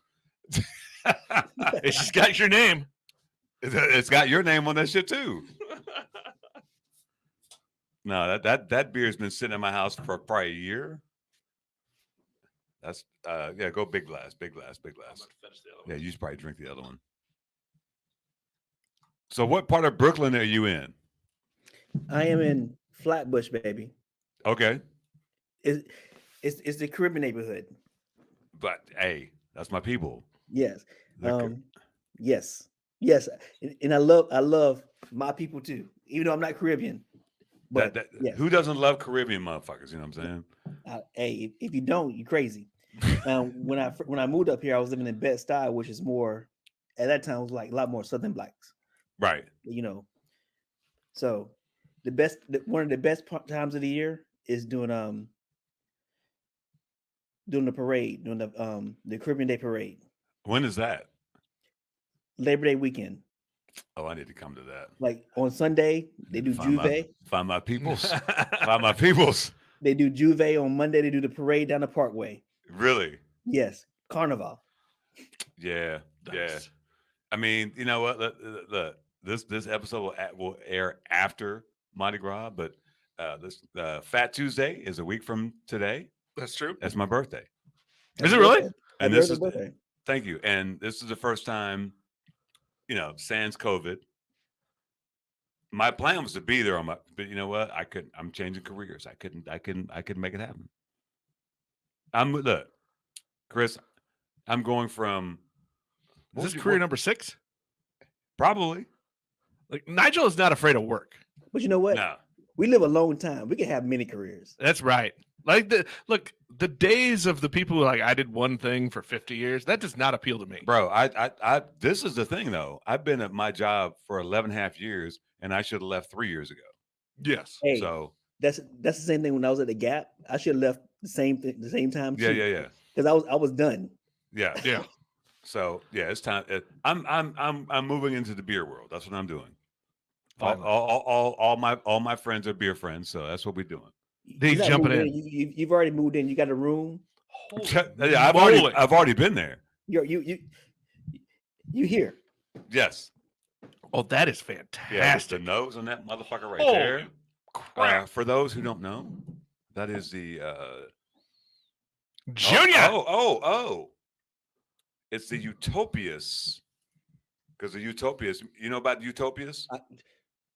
It's just got your name. It's got your name on that shit too. No, that beer's been sitting in my house for probably a year. That's yeah. Go big glass, big glass, big glass. Yeah, you should probably drink the other one. So, what part of Brooklyn are you in? I am in Flatbush, baby. Okay, It's the Caribbean neighborhood. but hey, that's my people. Yes. The Yes. Yes. And I love my people too, even though I'm not Caribbean. But yes. Who doesn't love Caribbean motherfuckers? You know what I'm saying? Hey, if you don't, you're crazy. When I moved up here, I was living in Bed-Stuy, which is more at that time was like a lot more Southern blacks. Right. You know. So one of the best times of the year is doing the parade, doing the Caribbean Day parade. When is that? Labor Day weekend. Oh, I need to come to that. Like on Sunday, they do Juve. Find my peoples. Find my peoples. They do Juve on Monday. They do the parade down the Parkway. Really? Yes, Carnival. Yeah, Nice. yeah. I mean, you know what? This episode will air after Mardi Gras, but this Fat Tuesday is a week from today. That's true. That's my birthday. Is it really? And Happy this is birthday. thank you. And this is the first time, you know, sans COVID. My plan was to be there on but you know what? I couldn't. I'm changing careers. I couldn't make it happen. Look, Chris, I'm going from Is this career number 6? Probably. Like Nigel is not afraid of work. But you know what? No. We live a long time. We can have many careers. That's right. Like the days of the people who are like, I did one thing for 50 years. That does not appeal to me. Bro, I this is the thing though. I've been at my job for 11 and a half years and I should have left 3 years ago. Yes. Hey, So that's the same thing when I was at the Gap. I should have left the same time. yeah. Because I was done. Yeah. Yeah. So yeah, it's time. I'm moving into the beer world. That's what I'm doing. All my friends are beer friends, so that's what we're doing. He's You're not jumping moving in. You've already moved in. You got a room. Yeah, I've already been there. You here. Yes. Oh, that is Yeah, fantastic. the nose on that motherfucker right Holy there. crap. For those who don't know, that is the Junior. Oh. It's the Utopias. Because the Utopias, you know about Utopias?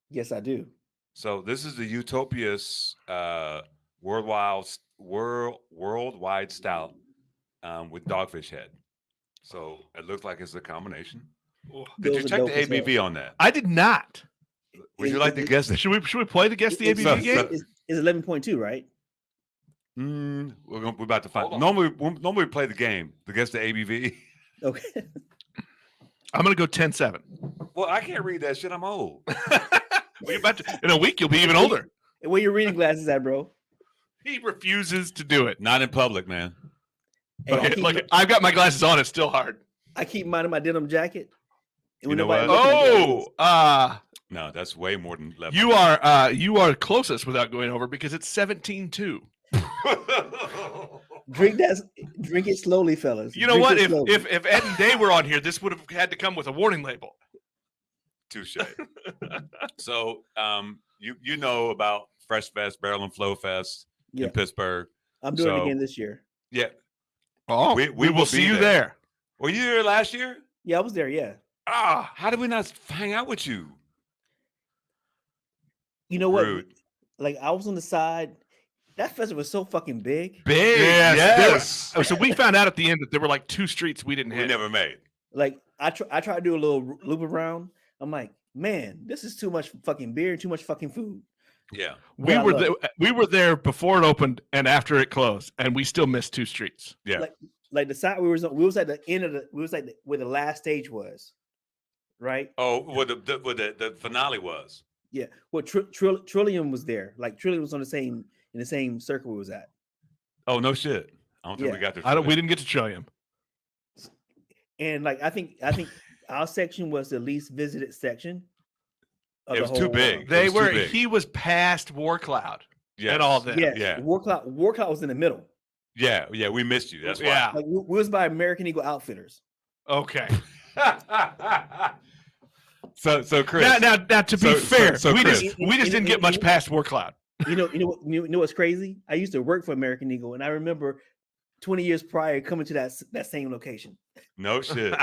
Yes, I do. So this is the Utopias worldwide stout with Dogfish Head. So it looks like it's a combination. Did you Those are check the dope as hell. ABV on that? I did not. Would you like to guess it? Should we play the guess the ABV game? It's 11.2, right? We're about to find. Hold on. Normally we play the game to guess the ABV. Okay. I'm gonna go 10-7. Well, I can't read that shit. I'm old. We're about to, in a week you'll be even older. And where your reading glasses at, bro? He refuses to do it. Not in public, man. Hey, Look, I've got my glasses on. It's still hard. I keep mine in my denim jacket. And You know nobody what? looking at No, that's way more than 11. you are closest without going over because it's 17-2. Drink it slowly, fellas. You know Drink what? it slowly. If Ed and Day were on here, this would have had to come with a warning label. Touche. So, you know about Fresh Fest, Barrel and Flow Fest Yeah. in Pittsburgh. I'm doing it so- again this year. Yeah. Oh, We we will will see be you there. there. Were you here last year? Yeah, I was there. Yeah. How did we not hang out with you? You know what? Rude. Like I was on the side. That festival was so fucking big. Big. Yes. So we found out at the end that there were like 2 streets we didn't We hit. never made. Like I tried to do a little loop around. I'm like, man, this is too much fucking beer and too much fucking food. Yeah. We I were love we were there before it opened and after it closed, and we still missed 2 streets. Yeah. Like the side we was at the end of the, we was like where the last stage was, right? Oh, what the finale was. Yeah. Well, Trillium was there. Like Trillium was on in the same circle we was at. Oh, no shit. I don't think we Yeah. got We didn't get to Trillium. And like I think our section was the least visited section. It was too big. It They was too were. big. He was past War Cloud Yes. and all that. Yeah. Yeah. War Cloud was in the middle. Yeah, we missed you. That's why. Yeah. Like we was by American Eagle Outfitters. Okay. So Chris. Now, to be fair, so we Chris. just didn't get much past War Cloud. You know what's crazy? I used to work for American Eagle, and I remember 20 years prior coming to that same location. No shit.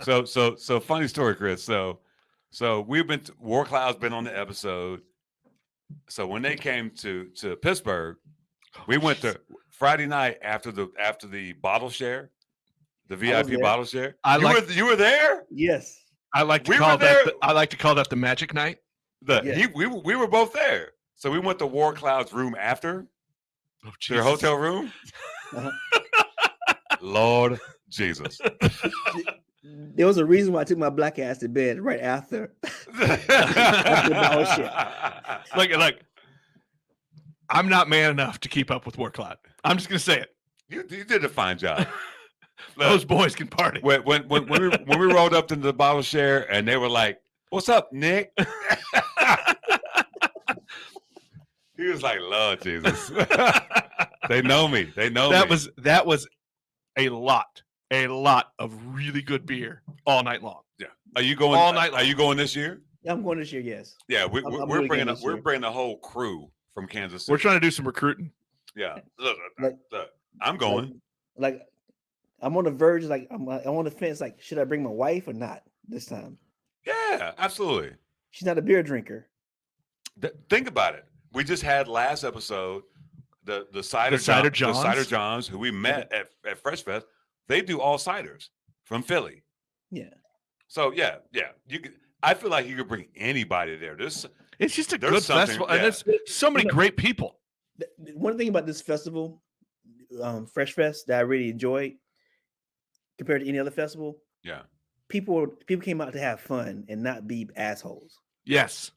So funny story, Chris. So we've been War Cloud's been on the episode. So when they came to Pittsburgh, we went to Friday night after the bottle share, the VIP bottle share. You were there? Yes. I like to We call were there. that the magic night. We were both there. So we went to War Cloud's room after to their hotel room. Uh-huh. Lord Jesus. There was a reason why I took my black ass to bed right after. Like, I'm not man enough to keep up with War Cloud. I'm just gonna say it. You did a fine job. Those boys can party. When we rolled up to the bottle share and they were like, "What's up, Nick?" He was like, "Lord Jesus." They know me. That was a lot of really good beer all night long. Yeah. Are you going all night long? Are you going this year? Yeah, I'm going this year. Yes. Yeah, we're really bringing the whole crew from Kansas City. We're trying to do some recruiting. Yeah. Look, Like- I'm going. Like I'm on the verge. Like I'm on the fence. Like, should I bring my wife or not this time? Yeah, absolutely. She's not a beer drinker. Think about it. We just had last episode the cider Johns, who we met at Fresh Fest. They do all ciders from Philly. Yeah. So yeah, you could. I feel like you could bring anybody there. It's just a good festival, and it's so many great people. One thing about this festival, Fresh Fest, that I really enjoyed compared to any other festival. Yeah. People came out to have fun and not be assholes. Yes.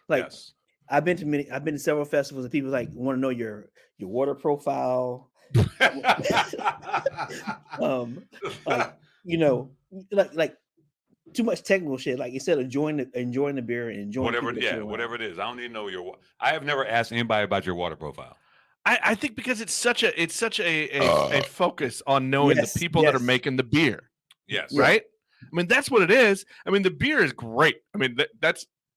Like yes. I've been to several festivals and people like want to know your water profile. Like too much technical shit. Like instead of enjoying the beer and enjoying whatever it is. I don't need to know your. I have never asked anybody about your water profile. I think because it's such a focus on knowing the people that are making the beer. Yes. Right. I mean, that's what it is. I mean, the beer is great. I mean,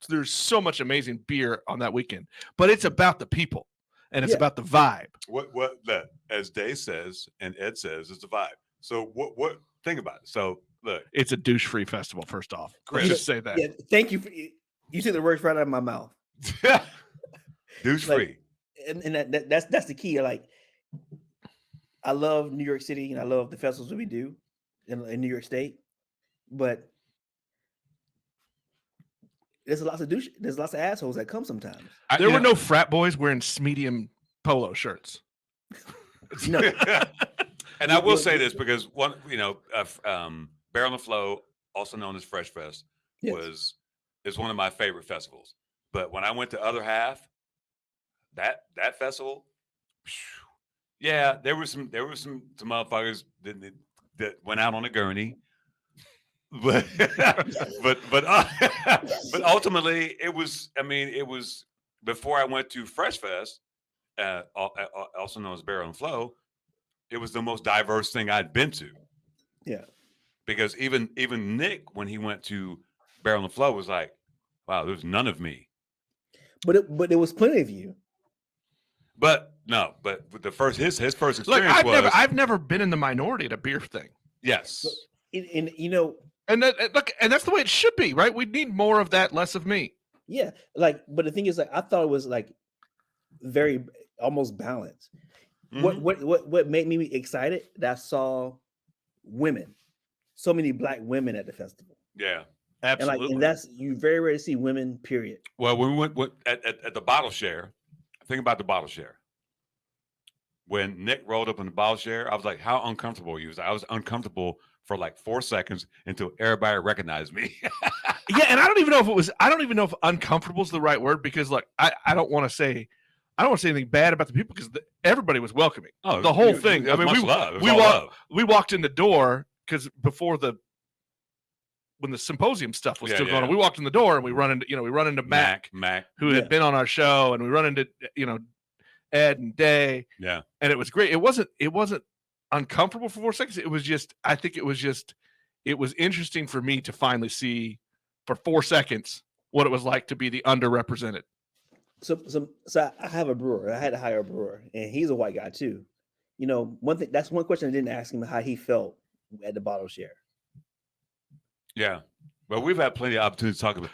there's so much amazing beer on that weekend, but it's about the people and it's about the vibe. What that, as Dave says and Ed says, is the vibe. So what think about it. So look, it's a douche-free festival. First off, let's just say that. Yeah, thank you. You took the words right out of my mouth. Douche-free. And that's the key. Like, I love New York City and I love the festivals that we do in New York State, but there's lots of assholes that come sometimes. There were no frat boys wearing medium polo shirts. No. And I will say this because Barrel on the Flow, also known as Fresh Fest, is one of my favorite festivals. But when I went to Other Half, that festival, yeah, there were some motherfuckers that went out on a gurney. But ultimately it was before I went to Fresh Fest, also known as Barrel and Flow, it was the most diverse thing I'd been to. Yeah. Because even Nick, when he went to Barrel and Flow, was like, wow, there's none of me. But there was plenty of you. But his first experience was I've never been in the minority at a beer thing. Yes. And and that's the way it should be, right? We need more of that, less of me. Yeah, but the thing is, like, I thought it was like very almost balanced. Mm-hmm. What made me excited that I saw women, so many Black women at the festival. Yeah, Absolutely. And that's you very rarely see women. Period. Well, when we went at the bottle share, think about the bottle share. When Nick rolled up in the bottle share, I was like, "How uncomfortable are you?" I was uncomfortable for like 4 seconds until everybody recognized me. Yeah, and I don't even know if uncomfortable is the right word, because like I don't want to say anything bad about the people, because everybody was welcoming. Oh, the whole thing. I mean, we walked in the door because before when the symposium stuff was still going on, we walked in the door and we run into Mac, who had been on our show, and we run into Ed and Day. Yeah, and it was great. It wasn't uncomfortable for 4 seconds. It was interesting for me to finally see for 4 seconds what it was like to be the underrepresented. So I have a brewer. I had to hire a brewer, and he's a white guy too. That's one question I didn't ask him, how he felt at the bottle share. Yeah, but we've had plenty of opportunities to talk about.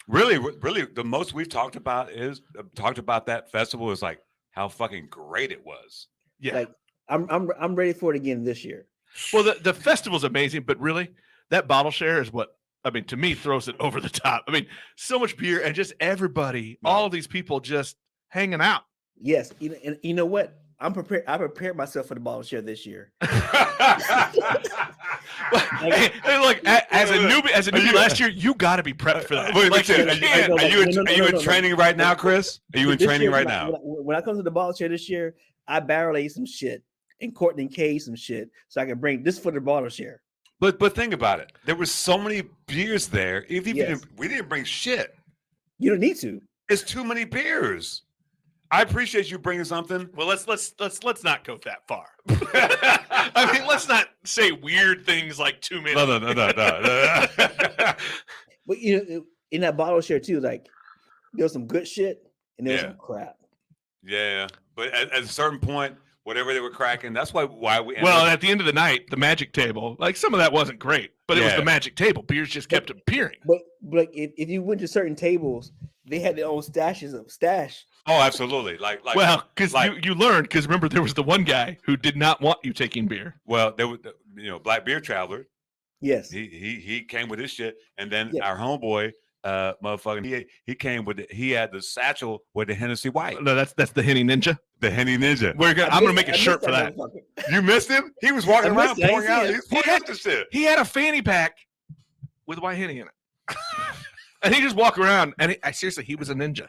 Really, the most we've talked about that festival is like how fucking great it was. Yeah, like I'm ready for it again this year. Well, the festival's amazing, but really, that bottle share is what, I mean, to me, throws it over the top. I mean, so much beer and just everybody, all of these people just hanging out. Yes, and you know what? I'm prepared. I prepared myself for the bottle share this year. Hey, look, as a newbie last year, you got to be prepped for that. Are you in training right now, Chris? Are you in training right now? When I come to the bottle share this year, I barrel aged some shit and Courtney and Kay some shit, so I can bring this for the bottle share. But think about it. There were so many beers there. We didn't bring shit. You don't need to. It's too many beers. I appreciate you bringing something. Well, let's not go that far. I mean, let's not say weird things like too many. No. But in that bottle share too, like there was some good shit and there was some crap. Yeah, but at a certain point, whatever they were cracking, that's why we. Well, at the end of the night, the magic table, like some of that wasn't great, but it was the magic table. Beers just kept appearing. But like if you went to certain tables, they had their own stash. Oh, absolutely. Like well, because you learned, because remember there was the one guy who did not want you taking beer. Well, there was Black Beer Traveler. Yes, he came with his shit, and then our homeboy, motherfucking, he came with he had the satchel with the Hennessy White. No, that's the Henny Ninja. The Henny Ninja. I'm gonna make a shirt for that. You missed him? He was walking around pouring out. He had a fanny pack with white Henny in it, and he just walked around. And seriously, he was a ninja.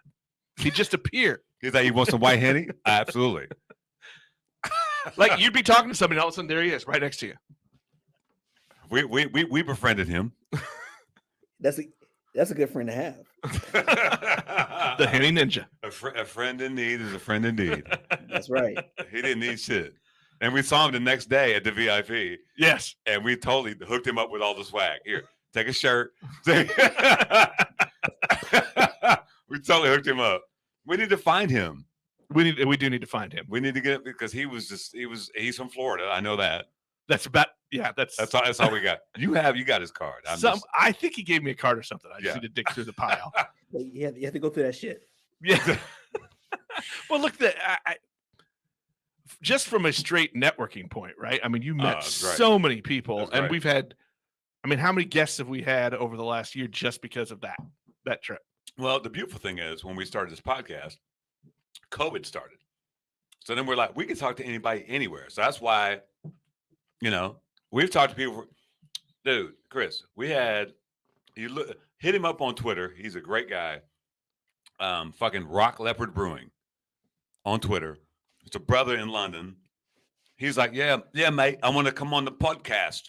He just appeared. He's like, you want some white Henny? Absolutely. Like you'd be talking to somebody, and all of a sudden there he is, right next to you. We befriended him. That's a good friend to have. The Henny Ninja. A friend in need is a friend indeed. That's right. He didn't need shit. And we saw him the next day at the VIP. Yes. And we totally hooked him up with all the swag. Here, take a shirt. We totally hooked him up. We need to find him. We do need to find him. We need to get, because he's from Florida. I know that. That's all we got. You got his card. I think he gave me a card or something. I just need to dig through the pile. You have to go through that shit. Yeah. Well, look, just from a straight networking point, right? I mean, you met so many people, and we've had. I mean, how many guests have we had over the last year just because of that trip? Well, the beautiful thing is when we started this podcast, COVID started. So then we're like, we can talk to anybody anywhere. So that's why, we've talked to people. Dude, Chris, hit him up on Twitter. He's a great guy. Fucking Rock Leopard Brewing on Twitter. It's a brother in London. He's like, yeah, mate, I want to come on the podcast,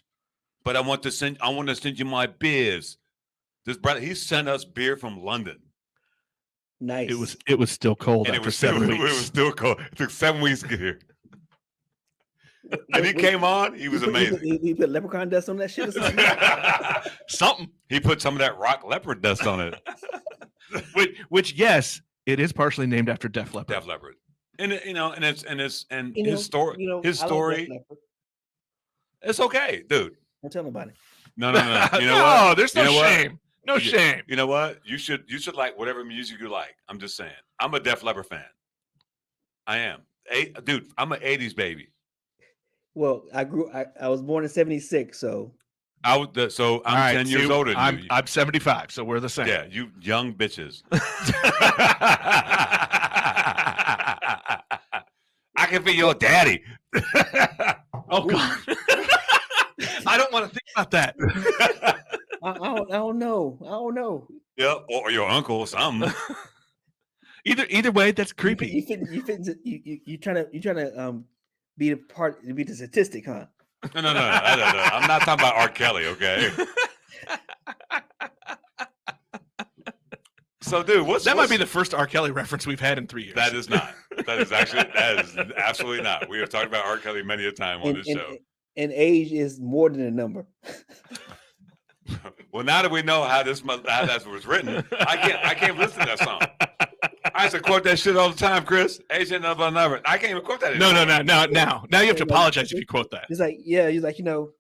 but I want to send you my beers. This brother, he sent us beer from London. Nice. It was still cold after 7 weeks. It was still cold. It took 7 weeks to get here. And he came on. He was amazing. He put leprechaun dust on that shit or something? Something. He put some of that rock leopard dust on it. Which yes, it is partially named after Def Leppard. Def Leppard. And his story. It's okay, dude. Don't tell nobody. No. You know what? There's no shame. No shame. You know what? You should like whatever music you like. I'm just saying. I'm a Def Leppard fan. I am. Dude, I'm an 80s baby. Well, I was born in 76, so I'm All right, 10 years see, older than you. I'm 75, so we're the same. Yeah, you young bitches. I can be your daddy. Oh God. I don't want to think about that. I don't know. Yeah, or your uncle or something. Either way, that's creepy. You trying to be the statistic, huh? No. I'm not talking about R. Kelly, okay? So, dude, that might be the first R. Kelly reference we've had in 3 years. That is not. That is absolutely not. We have talked about R. Kelly many a time on this show. And age is more than a number. Well, now that we know how that was written, I can't listen to that song. I used to quote that shit all the time, Chris. Age ain't nothing but a number. I can't even quote that anymore. No. Now you have to apologize if you quote that. He's like, yeah. He's like, you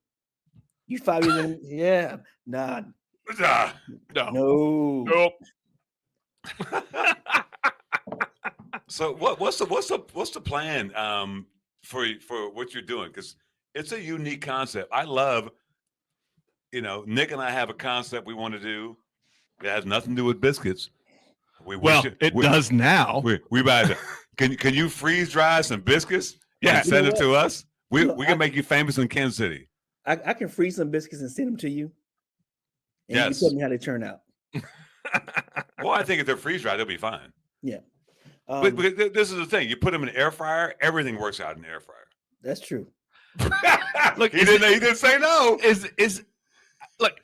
5 years in. Yeah. Nah. No. Nope. So what's the plan for what you're doing? Because it's a unique concept. I love, Nick and I have a concept we want to do that has nothing to do with biscuits. It does now. We buy it. Can you freeze dry some biscuits? Yeah, and send it to us. We can make you famous in Kansas City. I can freeze some biscuits and send them to you. And Yes. you tell me how they turn out. Well, I think if they're freeze dried, they'll be fine. Yeah. But this is the thing: you put them in the air fryer, everything works out in the air fryer. That's true. Look, he didn't say no. Look,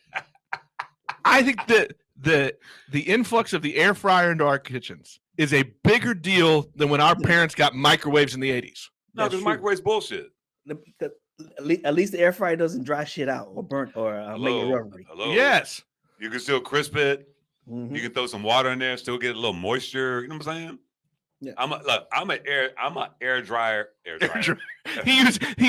I think that the influx of the air fryer into our kitchens is a bigger deal than when our parents got microwaves in the 80s. No, because microwave's bullshit. At least the air fryer doesn't dry shit out or burnt or make it rubbery. Hello. Yes. You can still crisp it. Mhm. You can throw some water in there, still get a little moisture. You know what I'm saying? Yeah. I'm an air dryer. He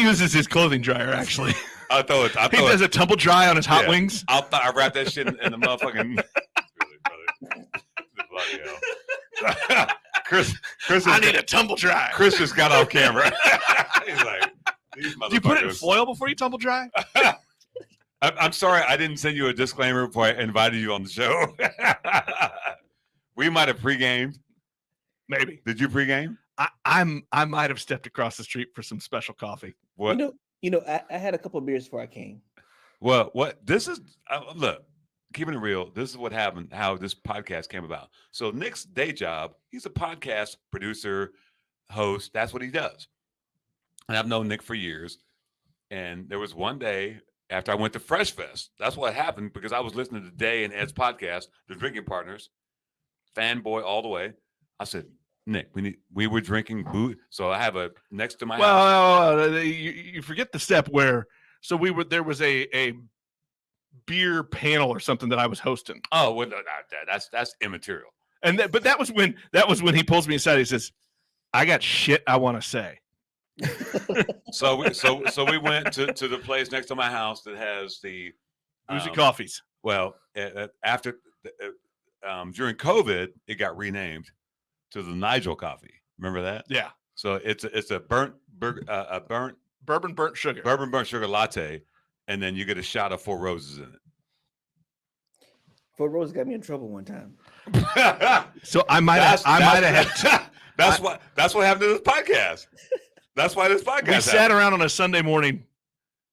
uses his clothing dryer actually. I throw it. He does a tumble dry on his hot wings. I wrap that shit in the motherfucking. Bloody hell. Chris, I need a tumble dry. Chris just got off camera. He's like, these motherfuckers. Do you put it in foil before you tumble dry? I'm sorry, I didn't send you a disclaimer before I invited you on the show. We might have pre-gamed. Maybe. Did you pre-game? I might have stepped across the street for some special coffee. What? I had a couple of beers before I came. Well, what this is? Look, keeping it real. This is what happened. How this podcast came about. So Nick's day job, he's a podcast producer, host. That's what he does. And I've known Nick for years. And there was one day after I went to Fresh Fest. That's what happened because I was listening to Day and Ed's podcast, The Drinking Partners, fanboy all the way. I said, Nick, we were drinking booze. So I have a next to my house. Well, you forget the step where there was a beer panel or something that I was hosting. Oh, well, that's immaterial. But that was when he pulls me aside. He says, "I got shit I want to say." So we went to the place next to my house that has the boozy coffees. Well, after during COVID, it got renamed to the Nigel coffee. Remember that? Yeah. So it's a bourbon burnt sugar latte, and then you get a shot of Four Roses in it. Four Roses got me in trouble one time. So I might have had. That's what happened to this podcast. That's why this podcast. We sat around on a Sunday morning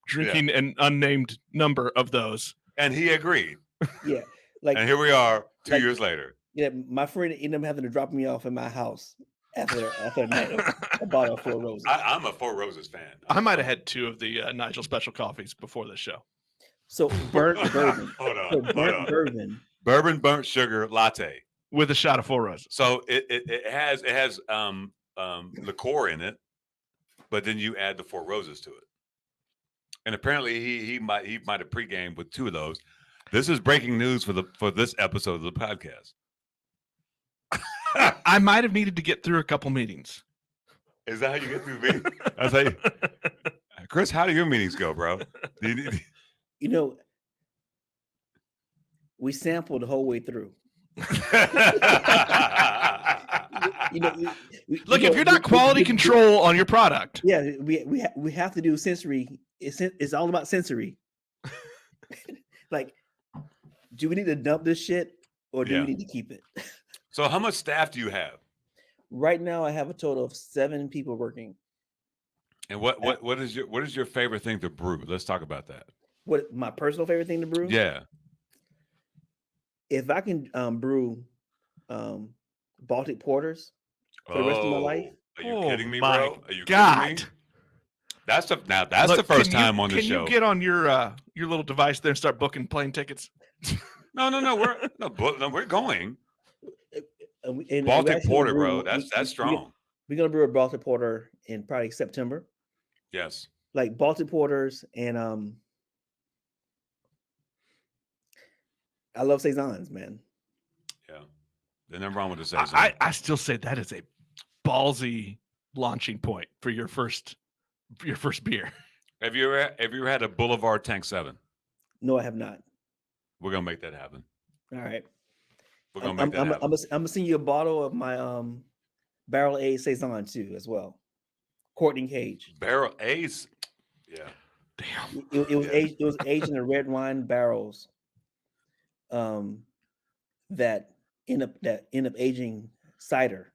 drinking an unnamed number of those, and he agreed. Yeah, and here we are 2 years later. Yeah, my friend ended up having to drop me off in my house after a night of a bottle of Four Roses. I'm a Four Roses fan. I might have had two of the Nigel special coffees before the show. So burnt bourbon. Hold on. Bourbon. Bourbon burnt sugar latte with a shot of Four Roses. So it has liqueur in it, but then you add the Four Roses to it. And apparently he might have pre-gamed with two of those. This is breaking news for this episode of the podcast. I might have needed to get through a couple meetings. Is that how you get through meetings? I was like, Chris, how do your meetings go, bro? We sampled the whole way through. Look, if you're not quality control on your product, yeah, we have to do sensory. It's all about sensory. like, do we need to dump this shit or do Yeah. we need to keep it? So how much staff do you have? Right now, I have a total of 7 people working. And what is your favorite thing to brew? Let's talk about that. What my personal favorite thing to brew? Yeah. If I can brew Baltic porters for the rest of my life. Are you Oh kidding me, my bro? Are you God. kidding me? That's the Look, the first can you- time on the Can show. you get on your little device there and start booking plane tickets? No, we're going. And we Baltic actually porter, brew- bro. That's strong. We're gonna brew a Baltic porter in probably September. Yes. Like Baltic porters and I love saisons, man. Yeah. There's nothing wrong with the saison. I still say that is a ballsy launching point for your first beer. Have you ever had a Boulevard Tank 7? No, I have not. We're gonna make that happen. All right. We're gonna I'm make that happen. gonna send you a bottle of my barrel aged saison too, as well. Courtney Cage. Barrel Ace. Yeah. Damn. It was Yeah. aged. It was aged in the red wine barrels. That end up aging cider.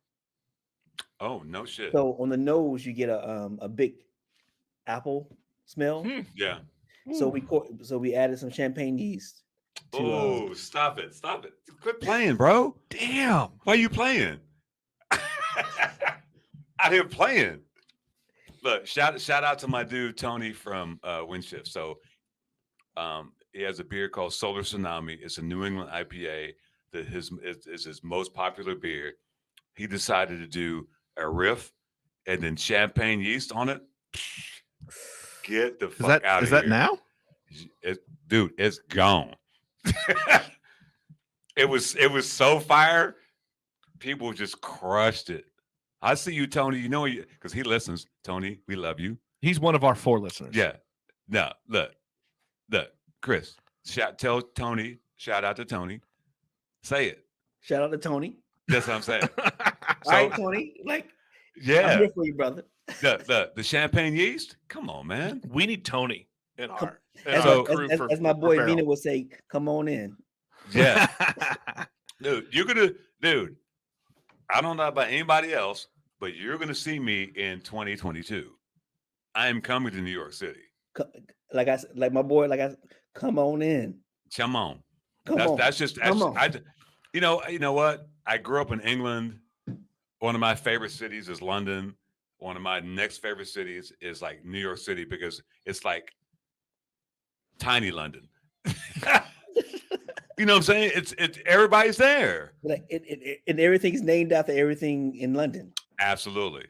Oh, no shit. So on the nose, you get a big apple smell. Hmm. Yeah. So we added some champagne yeast. Oh, stop it. Stop it. Quit playing, bro. Damn. Why are you playing? Out here playing. Look, shout out to my dude Tony from Windshift. So he has a beer called Solar Tsunami. It's a New England IPA that is his most popular beer. He decided to do a riff and then champagne yeast on it. Get the fuck out of here. Is that now? Dude, it's gone. It was so fire. People just crushed it. I see you, Tony. You know, because he listens. Tony, we love you. He's one of our 4 listeners. Yeah. No, look, Chris. Tell Tony. Shout out to Tony. Say it. Shout out to Tony. That's what I'm saying. All right, Tony. Like, I'm Yeah, here for you, brother. the champagne yeast. Come on, man. We need Tony in Come- our As, So- as my boy Vina would say, come on in. Yeah, dude. I don't know about anybody else, but you're gonna see me in 2022. I am coming to New York City. Like my boy, come on in. Come on. Come on. That's just Come on. you know what? I grew up in England. One of my favorite cities is London. One of my next favorite cities is like New York City because it's like tiny London. You know what I'm saying? It's everybody's there. Like and everything's named after everything in London. Absolutely.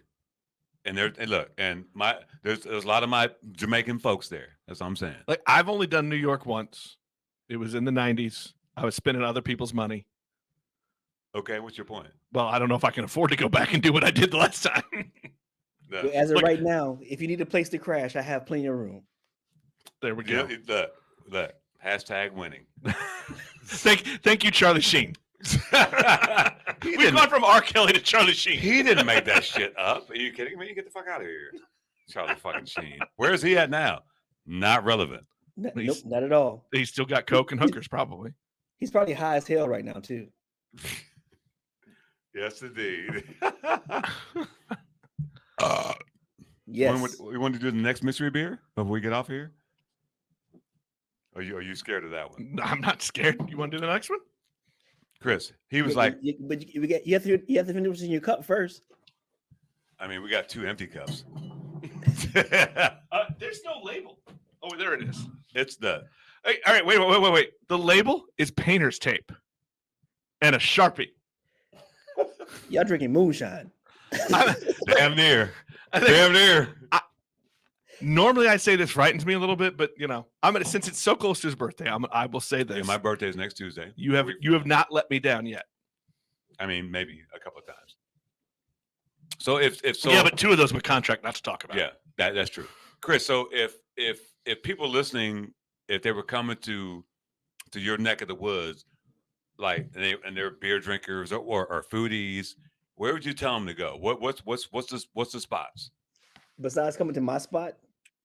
And there's a lot of my Jamaican folks there. That's what I'm saying. Like, I've only done New York once. It was in the 90s. I was spending other people's money. Okay, what's your point? Well, I don't know if I can afford to go back and do what I did the last time. But as of Look- right now, if you need a place to crash, I have plenty of room. There we go. The hashtag winning. Thank you, Charlie Sheen. We've didn't- gone from R. Kelly to Charlie Sheen. He didn't make that shit up. Are you kidding me? Get the fuck out of here. Charlie fucking Sheen. Where is he at now? Not relevant. Nope, He's- not at all. He's still got coke and hookers, probably. He's probably high as hell right now too. Yes, indeed. Yes. We want to do the next mystery beer before we get off here? Are you scared of that one? I'm not scared. You want to do the next one? Chris, he was Yeah, like, you have to finish what's in your cup first. I mean, we got 2 empty cups. There's no label. Oh, there it is. It's the Hey, all right, wait. The label is painter's tape and a Sharpie. Y'all drinking moonshine. damn near. I think- Damn near. Normally, I say this frightens me a little bit, but since it's so close to his birthday, I will say this: Yeah, my birthday is next Tuesday. you have not let me down yet. I mean, maybe a couple of times. So if so, Yeah, but 2 of those with contract not to talk about. yeah, that's true, Chris. So if people listening, if they were coming to your neck of the woods, like and they're beer drinkers or foodies, where would you tell them to go? What's the spots? Besides coming to my spot,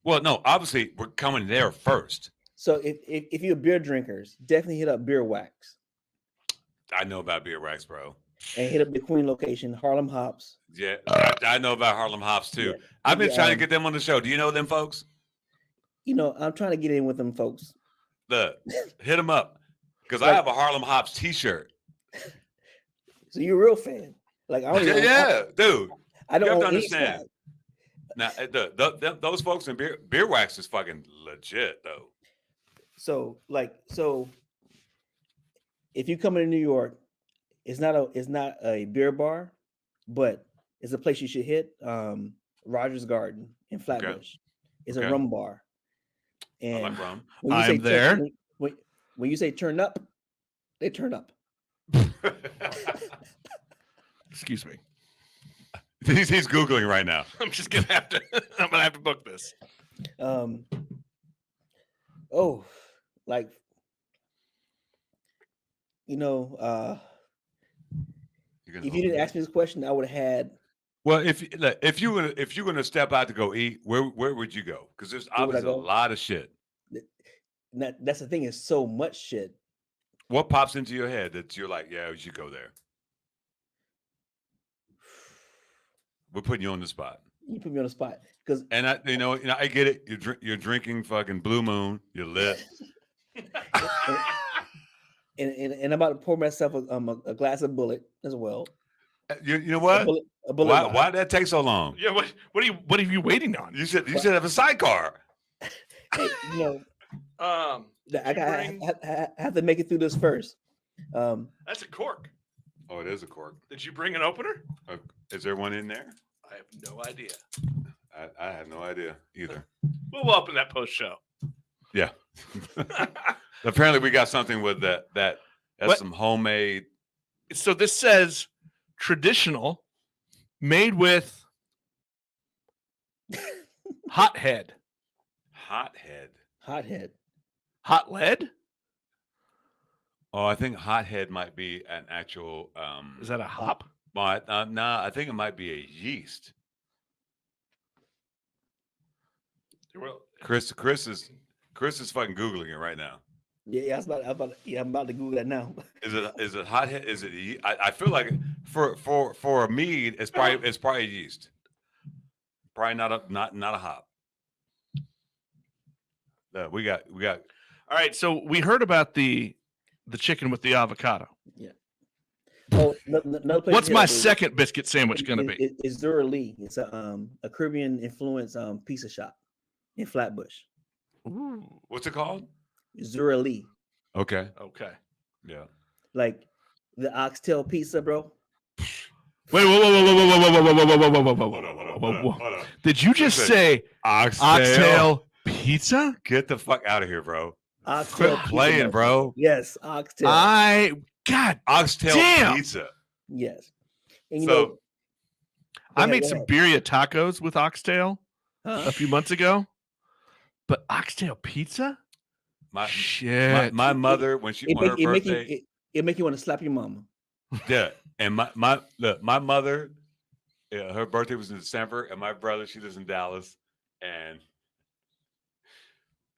Well, no, obviously we're coming there first. So if you're beer drinkers, definitely hit up Beer Wax I know about beer wax, bro. and hit up the Queen location, Harlem Hops. Yeah, I know about Harlem Hops too. Yeah. I've been Yeah, trying to get them on the show. Do you know them folks? I'm trying to get in with them folks. Look, hit them up because I Like- have a Harlem Hops T-shirt. So you're a real fan. Like I don't Yeah, even, yeah, dude. I don't You have to own any understand. swag. Now, those folks in beer wax is fucking legit though. So if you come into New York, it's not a beer bar, but it's a place you should hit. Rogers Garden in Flatbush. It's Okay. a rum bar. I And like rum. when you I'm say there. when you say turn up, they turn up. Excuse me. He's googling right now. I'm just gonna have to. I'm gonna have to book this. Oh, like if you didn't ask me this question, I would have had. Well, if you're gonna step out to go eat, where would you go? Because there's Where would I obviously a go? lot of shit. That's the thing. Is so much shit. What pops into your head that you're like, yeah, we should go there? We're putting you on the spot, You put me on the spot because and I get it. You're drinking fucking Blue Moon. You're lit. and I'm about to pour myself a glass of Bullet as well. You know what? A bullet Why did that take so long? Yeah. What are you waiting on? You should have a sidecar. Hey, Um. I have to make it through this first. That's a cork. Oh, it is a cork. Did you bring an opener? Is there one in there? I have no idea. I have no idea either. We'll open that post show. Yeah. Apparently, we got something with that's What? some homemade. So this says traditional, made with hothead. Hothead. Hot lead? Oh, I think hothead might be an actual. Is that a hop? But no, I think it might be a yeast. Well, Chris is fucking googling it right now. Yeah, I'm about to Google that now. Is it hothead? Is it? I feel like for a mead, it's probably a yeast. Probably not a hop. No, we got. all right. So we heard about the chicken with the avocado. Yeah. Oh, another place What's to my hit up is- second biscuit sandwich going to be? It's Zura Lee. It's a Caribbean influence pizza shop in Flatbush. Ooh. What's it called? Zura Lee, Okay. Okay. Yeah. like the oxtail pizza, bro. Wait, whoa. Did you just Listen, say oxtail pizza? Get the fuck out of here, bro. Oxtail Quit pizza, playing, bro. Yes, oxtail. God Oxtail damn. pizza. Yes. And So go I ahead, made go some ahead. birria tacos with oxtail Huh? a few months ago, but oxtail pizza? my Shit. my mother when It on her make birthday, it make you want to slap your mama. yeah, and my mother, her birthday was in December, and my brother, she lives in Dallas, and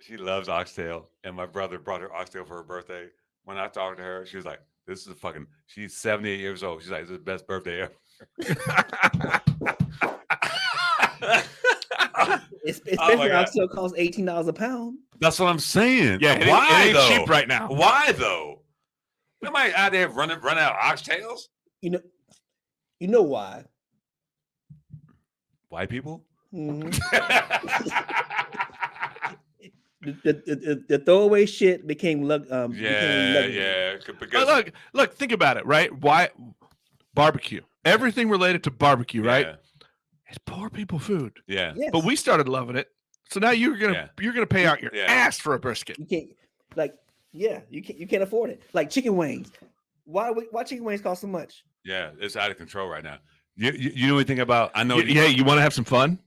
she loves oxtail, and my brother brought her oxtail for her birthday. When I talked to her, she was like, "This is she's 78 years old. She's like, this is the best birthday ever." Especially my God. oxtail costs $18 a pound. That's what I'm saying. Yeah, it why ain't though? cheap right now. Why though? Am I out there running out oxtails? You know why? White people? Mhm. The throwaway shit became Yeah. But Because look, think about it, right? Why barbecue? Everything related to barbecue, right? Yeah, It's poor people food. yeah. Yes. But we started loving it. So now you're gonna pay out your Yeah. ass for a brisket. You can't you can't afford it. Like chicken wings. Why chicken wings cost so much? Yeah, it's out of control right now. You know anything about? I know. Yeah, you want to have some fun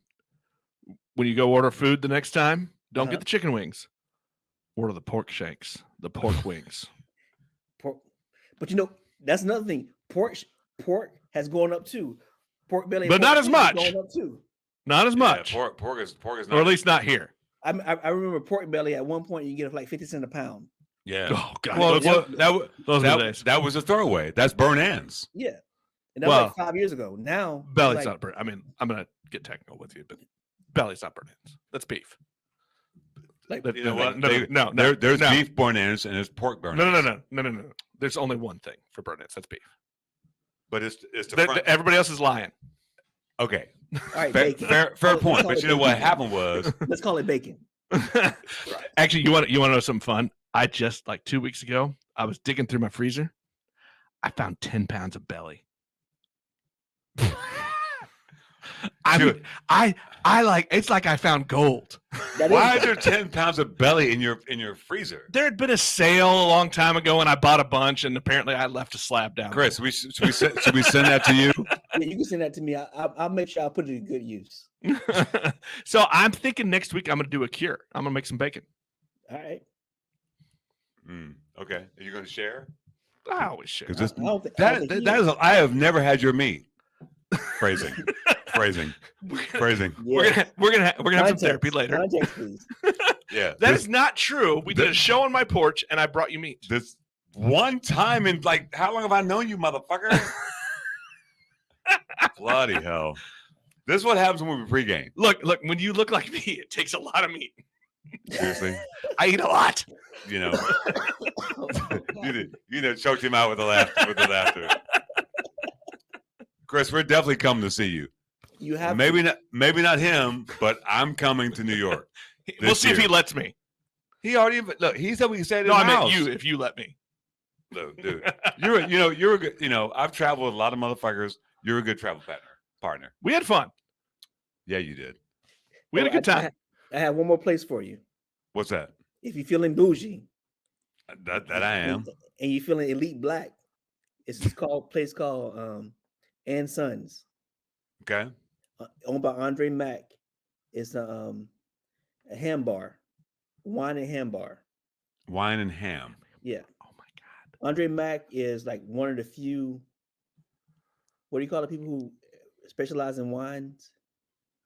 when you go order food the next time? Don't Uh-huh. get the chicken wings. Order the pork shanks, the pork wings. Pork. But that's another thing. Pork has gone up too. Pork belly, But pork not as cheek much. has gone up too. Not as much, Pork is or at least not here. I remember pork belly at one point. You get it for like 50 cents a pound. Yeah. Oh God, Well, those were the days. that was a throwaway. That's burn ends. Yeah, and that was like 5 years ago. Now it's Belly's like, not burnt. I mean, I'm gonna get technical with you, but belly's not burnt ends. That's beef. Like, You know what? No, There's no. beef burn ends and there's pork burn ends. No. There's only one thing for burnt ends. That's beef. But it's the front. Everybody else is lying. Okay. all right, Fair, bacon. fair Let's point. call But it you know what bacon. happened was Let's call it bacon. Actually, you want to know something fun? I just like 2 weeks ago, I was digging through my freezer. I found 10 pounds of belly. I like it's like I found gold. That why is is there 10 pounds of belly in your freezer? There had been a sale a long time ago, and I bought a bunch, and apparently I left a slab down. Chris, should we send that to you? Yeah, you can send that to me. I'll make sure I put it to good use. So I'm thinking next week I'm going to do a cure. I'm going to make some bacon. All right. Okay. Are you going to share? I always share. Because I don't think he that is I have never had your meat. Phrasing. Yeah. We're gonna have some Context. therapy later. Context, please. Yeah. That is not true. We did a show on my porch, and I brought you meat. This one time in like how long have I known you, motherfucker? Bloody hell. This is what happens when we pregame. Look, when you look like me, it takes a lot of meat. Seriously. I eat a lot. You know, Oh, my God. you choked him out with the laughter. Chris, we're definitely coming to see you. You have Maybe not him, but I'm coming to New York. We'll This see if he year. lets me. He already look. He said we can stay at his No, I house. meant you. If you let me. Look, dude, you're a good. I've traveled with a lot of motherfuckers. You're a good travel partner. We had fun. Yeah, you did. We had a good time. I have one more place for you. What's that? If you're feeling bougie, That I am. and you're feeling elite black, it's this place called and Sons, Okay. owned by Andre Mack. It's a ham bar, wine and ham bar. Wine and ham. Yeah, Oh my God. Andre Mack is like one of the few. What do you call it? People who specialize in wines.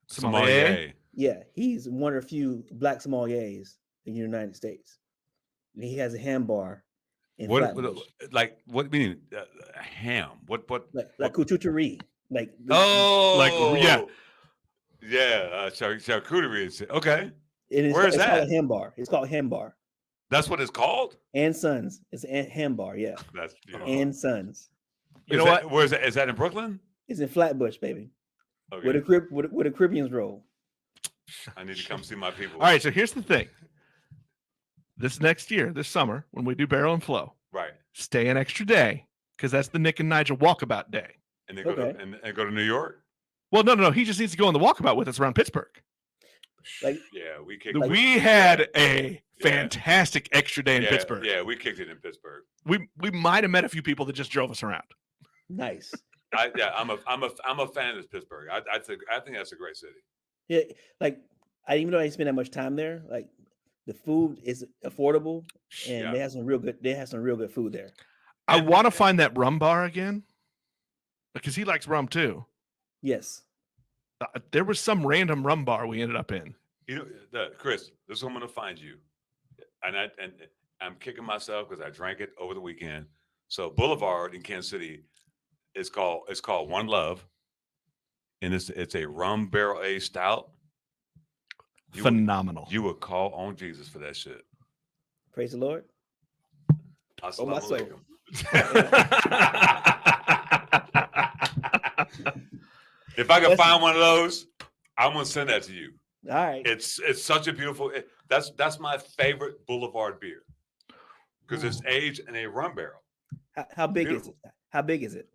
Sommelier. Yeah, he's one of the few black sommeliers in the United States. And he has a ham bar in What Flatbush. what do you mean ham? What like couture, like yeah. Charcuterie is okay. Where Where's it's called that? a ham bar. It's called Ham Bar That's what it's called. and Sons. It's a ham bar, yeah, That's beautiful. and Sons. You know what? Where is that? Is that in Brooklyn? It's in Flatbush, baby, Okay. where the Caribbeans roll. I need to come see my people. All right. So here's the thing. This next year, this summer, when we do Barrel and Flow, Right. stay an extra day because that's the Nick and Nigel walkabout day. And then go Okay. to and go to New York. Well, no. He just needs to go on the walkabout with us around Pittsburgh. Like Yeah, we kicked. Like- We had a fantastic extra day in Pittsburgh. Yeah, we kicked it in Pittsburgh. We might have met a few people that just drove us around. nice. I'm a fan of Pittsburgh. I think that's a great city. Yeah, like even though I didn't spend that much time there, like the food is affordable and Yeah. they have some real good food there. I want to find that rum bar again because he likes rum too. Yes. There was some random rum bar we ended up in. Chris, this is where I'm going to find you, and I'm kicking myself because I drank it over the weekend. So Boulevard in Kansas City is called One Love, and it's a rum barrel aged stout. Phenomenal. You would call on Jesus for that shit. Praise the Lord. Assalamu my soul. alaikum. If I can find one of those, I'm gonna send that to you. All right. It's such a beautiful. That's my favorite Boulevard beer because it's aged in a rum barrel. How big Beautiful. is it? How big is it?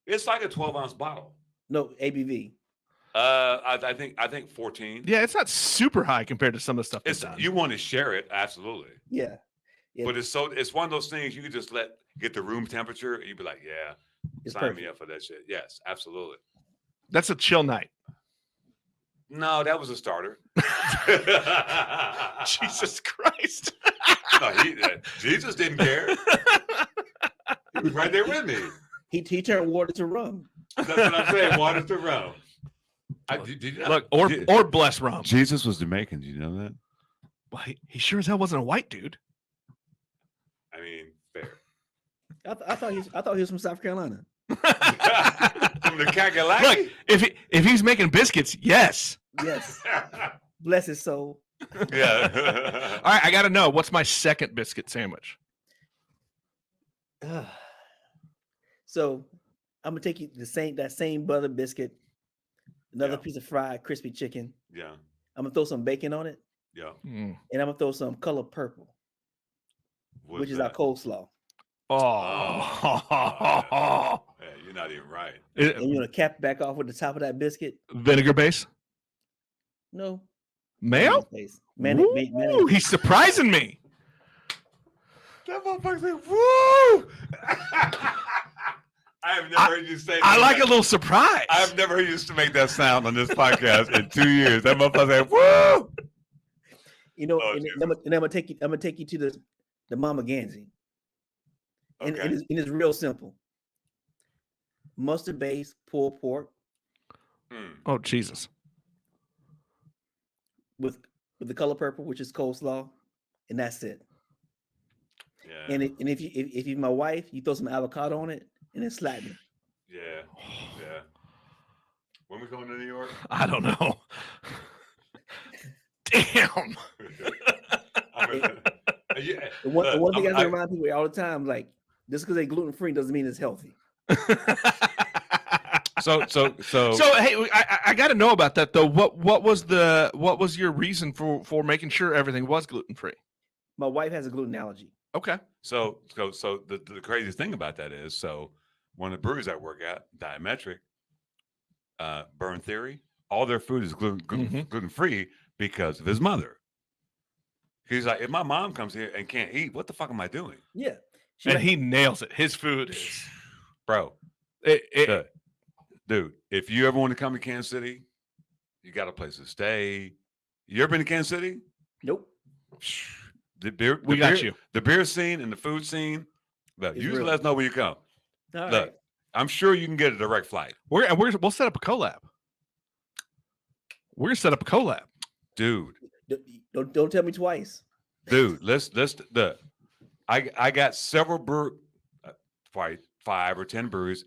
It's like a 12-ounce bottle. No, ABV. I think 14. Yeah, it's not super high compared to some of the stuff that's done. You want to share it, absolutely. Yeah. Yeah. But it's one of those things you can just get the room temperature and you'd be like, yeah, It's sign perfect. me up for that shit. Yes, absolutely. That's a chill night. No, that was a starter. Jesus Christ. No, Jesus didn't care. He was right there with me. He turned water to rum. That's what I'm saying. Water to rum. Did you know- Look, or bless rum. Jesus was Jamaican. Did you know that? Well, he sure as hell wasn't a white dude. I mean, fair. I thought he was from South Carolina. From the Kakalaki? Look, if he's making biscuits, yes. Yes. Bless his soul. Yeah. All right, I got to know, what's my second biscuit sandwich? So I'm gonna take you that same butter biscuit, another Yeah. piece of fried crispy chicken. Yeah. I'm gonna throw some bacon on it, Yeah. and I'm gonna throw some color purple, What's which is our that? coleslaw. Oh, Yeah, you're not even right. And you're gonna cap back off with the top of that biscuit. Vinegar base? No. Mayo? Mayonnaise. Ooh, Mayonnaise. he's surprising me. That motherfucker's like, woo! I have never heard you say that. I like a little surprise. I've never heard you make that sound on this podcast in 2 years. That motherfucker's like, woo! You know, Oh, and Jesus. I'm gonna take you. I'm gonna take you to the Mama Gandsy. And, Okay. and it's real simple. Mustard based pulled pork Oh, Jesus. with the color purple, which is coleslaw, and that's it. Yeah. And if you're my wife, you throw some avocado on it and then slap me. Yeah. Yeah. When we going to New York? I don't know. Damn. I mean, yeah. The one thing I have I- to remind people all the time, like, just because they're gluten free doesn't mean it's healthy. So hey, I got to know about that though. What was your reason for making sure everything was gluten free? My wife has a gluten allergy. Okay. So the craziest thing about that is, so one of the breweries I work at, Diametric, Burn Theory, all their food is gluten free because of his mother. He's like, if my mom comes here and can't eat, what the fuck am I doing? Yeah. And he nails it. His food is, Bro, it, dude, if you ever want to come to Kansas City, you got a place to stay. You ever been to Kansas City? Nope. We got you. The beer scene and the food scene. Look, It's you just real. let us know when you come. All Look, right. I'm sure you can get a direct flight. we'll set up a collab. We're gonna set up a collab. Dude, Don't tell me twice. let's I got several probably 5 or 10 breweries.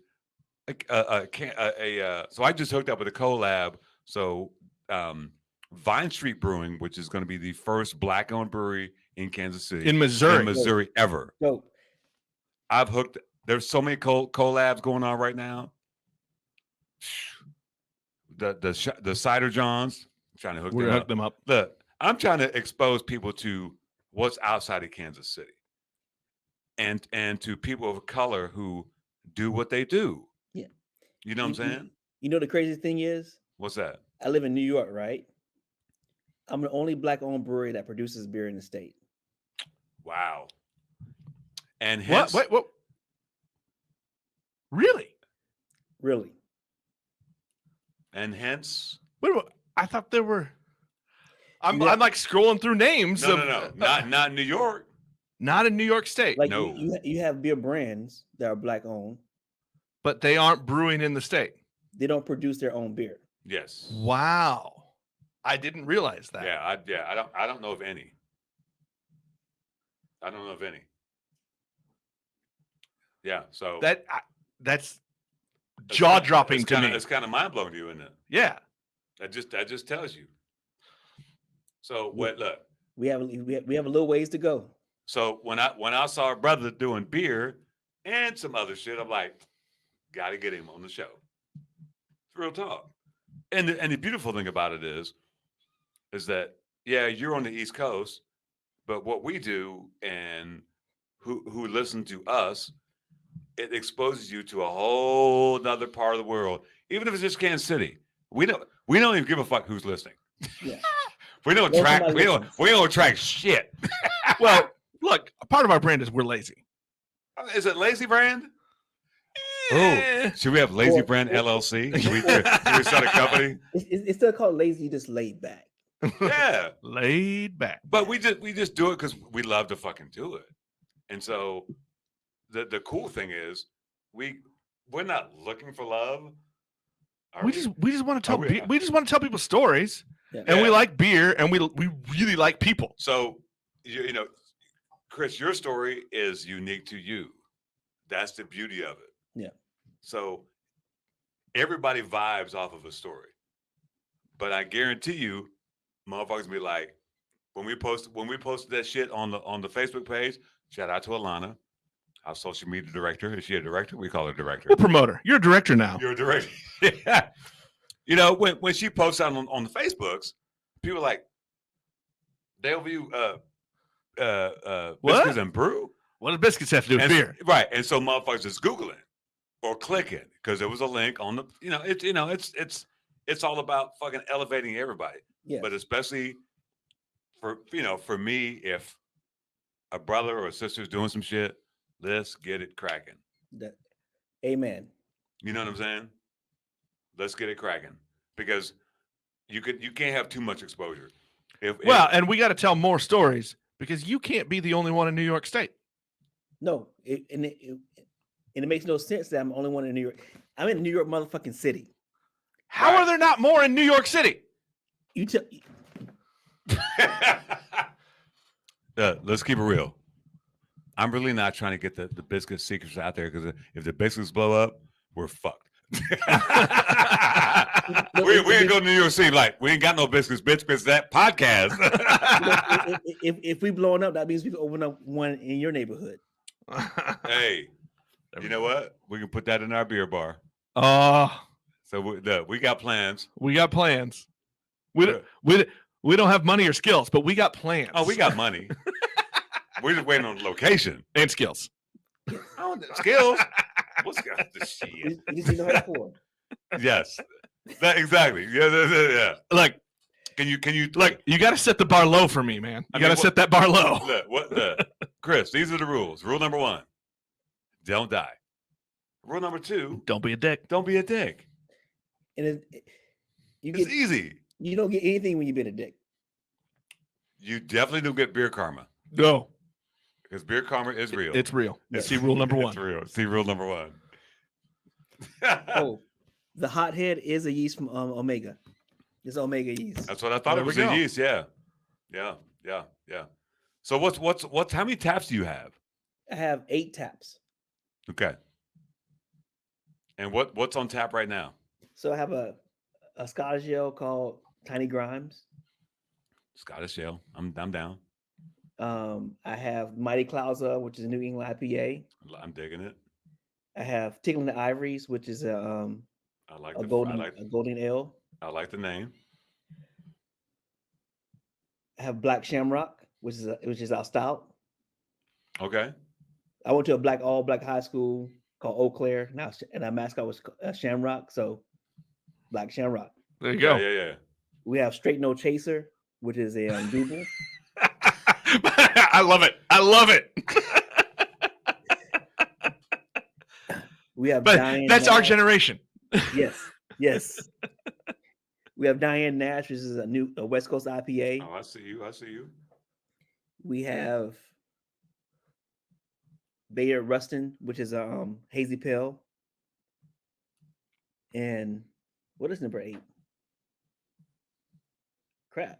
So I just hooked up with a collab. So Vine Street Brewing, which is going to be the first black-owned brewery in Kansas City, In Missouri. ever. Dope. I've hooked. There's so many collabs going on right now. The Cider Johns, I'm trying to hook We're them gonna hook up. them up. Look, I'm trying to expose people to what's outside of Kansas City, and to people of color who do what they do. Yeah. You know what I'm saying? You know the craziest thing is, What's that? I live in New York, right? I'm the only black-owned brewery that produces beer in the state. Wow. And hence, What? Really? Really. and hence, Wait, I thought there were. I'm Yeah. like scrolling through names. no, not New York. Not in New York State, Like No. you have beer brands that are black-owned. but they aren't brewing in the state. They don't produce their own beer. Yes. Wow, I didn't realize that. Yeah. I don't know of any. I don't know of any. Yeah. So That's jaw dropping to me. It's kind of mind blowing to you, isn't it? Yeah. That just tells you. So what? Look. We have a little ways to go. So when I saw our brother doing beer and some other shit, I'm like, got to get him on the show. It's real talk. And the beautiful thing about it is that you're on the East Coast, but what we do and who listen to us, it exposes you to a whole nother part of the world. Even if it's just Kansas City, we don't even give a fuck who's listening. Yeah. we don't Well, track somebody we don't track shit. Well, look, a part of our brand is we're lazy. Is it Lazy Brand? Eh. Oh, should we have Lazy Or- Brand LLC? Should we start a company? It's still called lazy, just laid back. Yeah, Laid back. but we just do it because we love to fucking do it. And so the cool thing is we're not looking for love. Are We just want to tell Are we- we just want to tell people stories Yeah. and we Yeah. like beer, and we really like people. So, you know, Chris, your story is unique to you. That's the beauty of it. Yeah. So everybody vibes off of a story, but I guarantee you, motherfuckers be like, when we posted that shit on the Facebook page. Shout out to Alana, our social media director. Is she a director? We call her director. We're a promoter. You're a director now. You're a director. Yeah. You know, when she posts out on the Facebooks, people are like, Daleview What? Biscuits and Brew. What do biscuits have to do with And beer? right. And so motherfuckers just Googling or clicking because there was a link on the, it's all about fucking elevating everybody. Yeah. But especially for me, if a brother or a sister is doing some shit, let's get it cracking. Amen. You know what I'm saying? Let's get it cracking because you can't have too much exposure. And we got to tell more stories because you can't be the only one in New York State. No, it makes no sense that I'm the only one in New York. I'm in New York motherfucking city. How Right. are there not more in New York City? You tell. Let's keep it real. I'm really not trying to get the biscuit secrets out there because if the biscuits blow up, we're fucked. we ain't go to New York City like we ain't got no biscuits, bitch, because that podcast. if we blowing up, that means we can open up one in your neighborhood. Hey, you know what? We can put that in our beer bar. Oh, So we got plans. we got plans. We don't have money or skills, but we got plans. Oh, we got money. We're just waiting on the location and skills. Oh, skills. What's got the shit? You just know how to pour. Yes, exactly. Yeah. Like, Can you like you got to set the bar low for me, man. You got to set that bar low. Look, Chris, these are the rules. Rule number 1, don't die. Rule number 2, Don't be a dick. don't be a dick. And It's easy. you don't get anything when you've been a dick. You definitely do get beer karma No, because beer karma is real. it's real. Yeah. See rule number 1. It's real. See rule number 1. Oh, the hothead is a yeast from Omega. It's Omega yeast. That's what I thought There it we was go. a yeast. Yeah. So what's how many taps do you have? I have 8 taps. Okay. And what's on tap right now? So I have a Scottish ale called Tiny Grimes. Scottish ale. I'm down. I have Mighty Clouser, which is a New England IPA. I'm digging it. I have Tickling the Ivories, which is I like a the golden ale. I like the name. I have Black Shamrock, which is our stout. Okay. I went to a all black high school called Eau Claire. Now, and our mascot was Shamrock, so Black Shamrock. There you go. Yeah. We have Straight No Chaser, which is a double. I love it. We have But Diane that's our Nash. generation. Yes. We have Diane Nash, which is a West Coast IPA. Oh, I see you. We have Bayard Rustin, which is a hazy pale. And what is number 8? Crap.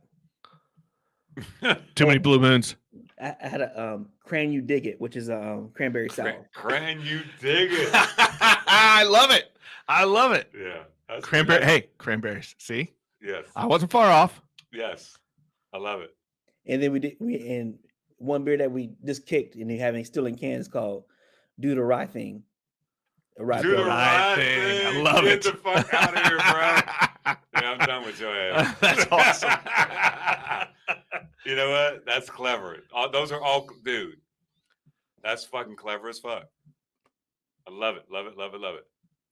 Too many blue moons. I had a Cran You Dig It, which is a cranberry sour. Cran you dig it. I love it. Yeah. That's Cranberry. good. Hey, cranberries. See, Yes. I wasn't far off. Yes. I love it. And then and one beer that we just kicked and they having still in cans called Do the Rye Thing. A rye Do the pale. right right thing. I thing. love Get it. the fuck out of here, bro. Yeah, I'm done with your ass. That's awesome. You know what? That's clever. Those are all, dude. That's fucking clever as fuck. I love it.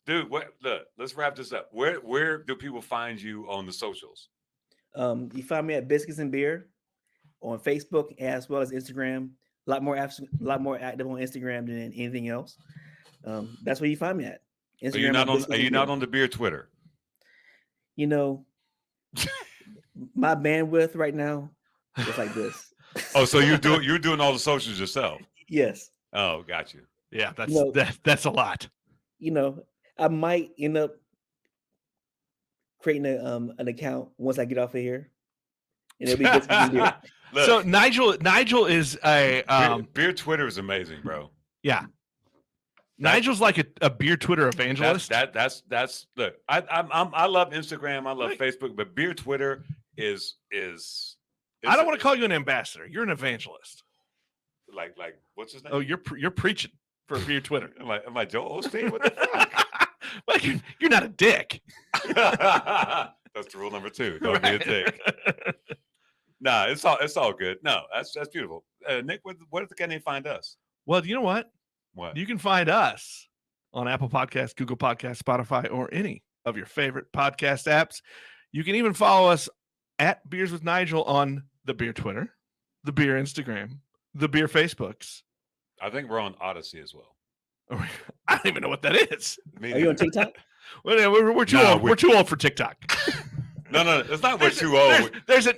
Dude, look, let's wrap this up. Where do people find you on the socials? You find me at Biscuits and Beer on Facebook as well as Instagram. A lot more active on Instagram than anything else. That's where you find me at. Instagram. Are you not on the beer Twitter? You know, my bandwidth right now is like this. Oh, so you're doing all the socials yourself? Yes. Oh, got you. Yeah, No. that's a lot. You know, I might end up creating an account once I get off of here, and it'll be Biscuits and Beer. Look, So Nigel is a beer Twitter is amazing, bro. yeah. Nigel's like a beer Twitter evangelist. That's look. I love Instagram. I love Like- Facebook, but beer Twitter is. I don't want to call you an ambassador. You're an evangelist. like what's his name? Oh, you're preaching for beer Twitter. Am I Joel Osteen? What the fuck? Like you're not a dick. That's the rule number 2. Don't be a dick. Nah, it's all good. No, that's beautiful. Nick, where can they find us? Well, you know what? What? You can find us on Apple Podcasts, Google Podcasts, Spotify, or any of your favorite podcast apps. You can even follow us at Beers with Nigel on the beer Twitter, the beer Instagram, the beer Facebooks. I think we're on Odyssey as well. I don't even know what that is. Me Are you on neither. TikTok? Well, we're too No, old. We're too old for TikTok. No, it's not we're too old.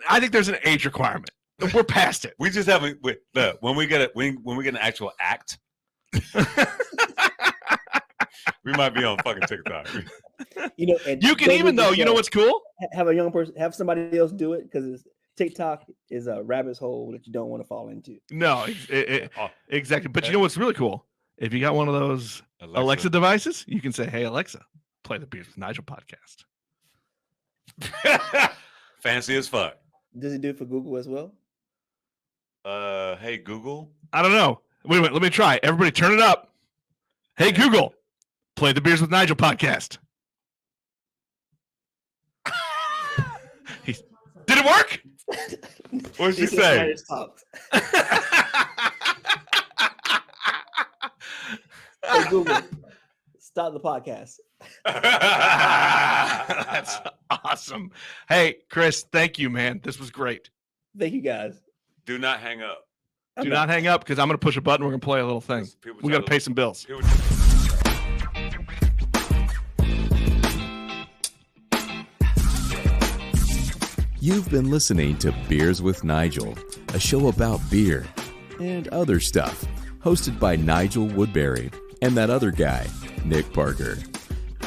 I think there's an age requirement. We're past it. We just haven't. Look, when we get an actual act, we might be on fucking TikTok. You know, and You can don't even do though, this, you know what's cool? have a young person, have somebody else do it, because TikTok is a rabbit hole that you don't want to fall into. No, Oh, exactly. But you know what's really cool? If you got one of those Alexa devices, you can say, "Hey Alexa, play the Beers with Nigel podcast." Fancy as fuck. Does it do it for Google as well? Hey Google. I don't know. Wait a minute. Let me try. Everybody, turn it up. Hey Google, play the Beers with Nigel podcast. Did it work? What'd she This is say? Spanish Talks. Hey Google, stop the podcast. That's awesome. Hey, Chris, thank you, man. This was great. Thank you guys. Do not hang up. Do not hang up because I'm going to push a button. We're going to play a little thing. People We try got to pay some bills. people- You've been listening to Beers with Nigel, a show about beer and other stuff, hosted by Nigel Woodbury and that other guy, Nick Parker.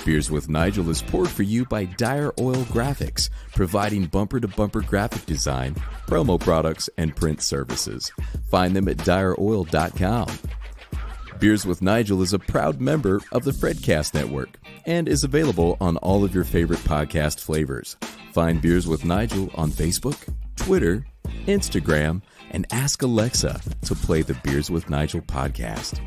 Beers with Nigel is poured for you by Dire Oil Graphics, providing bumper-to-bumper graphic design, promo products, and print services. Find them at direoil.com. Beers with Nigel is a proud member of the Fredcast Network and is available on all of your favorite podcast flavors. Find Beers with Nigel on Facebook, Twitter, Instagram, and ask Alexa to play the Beers with Nigel podcast.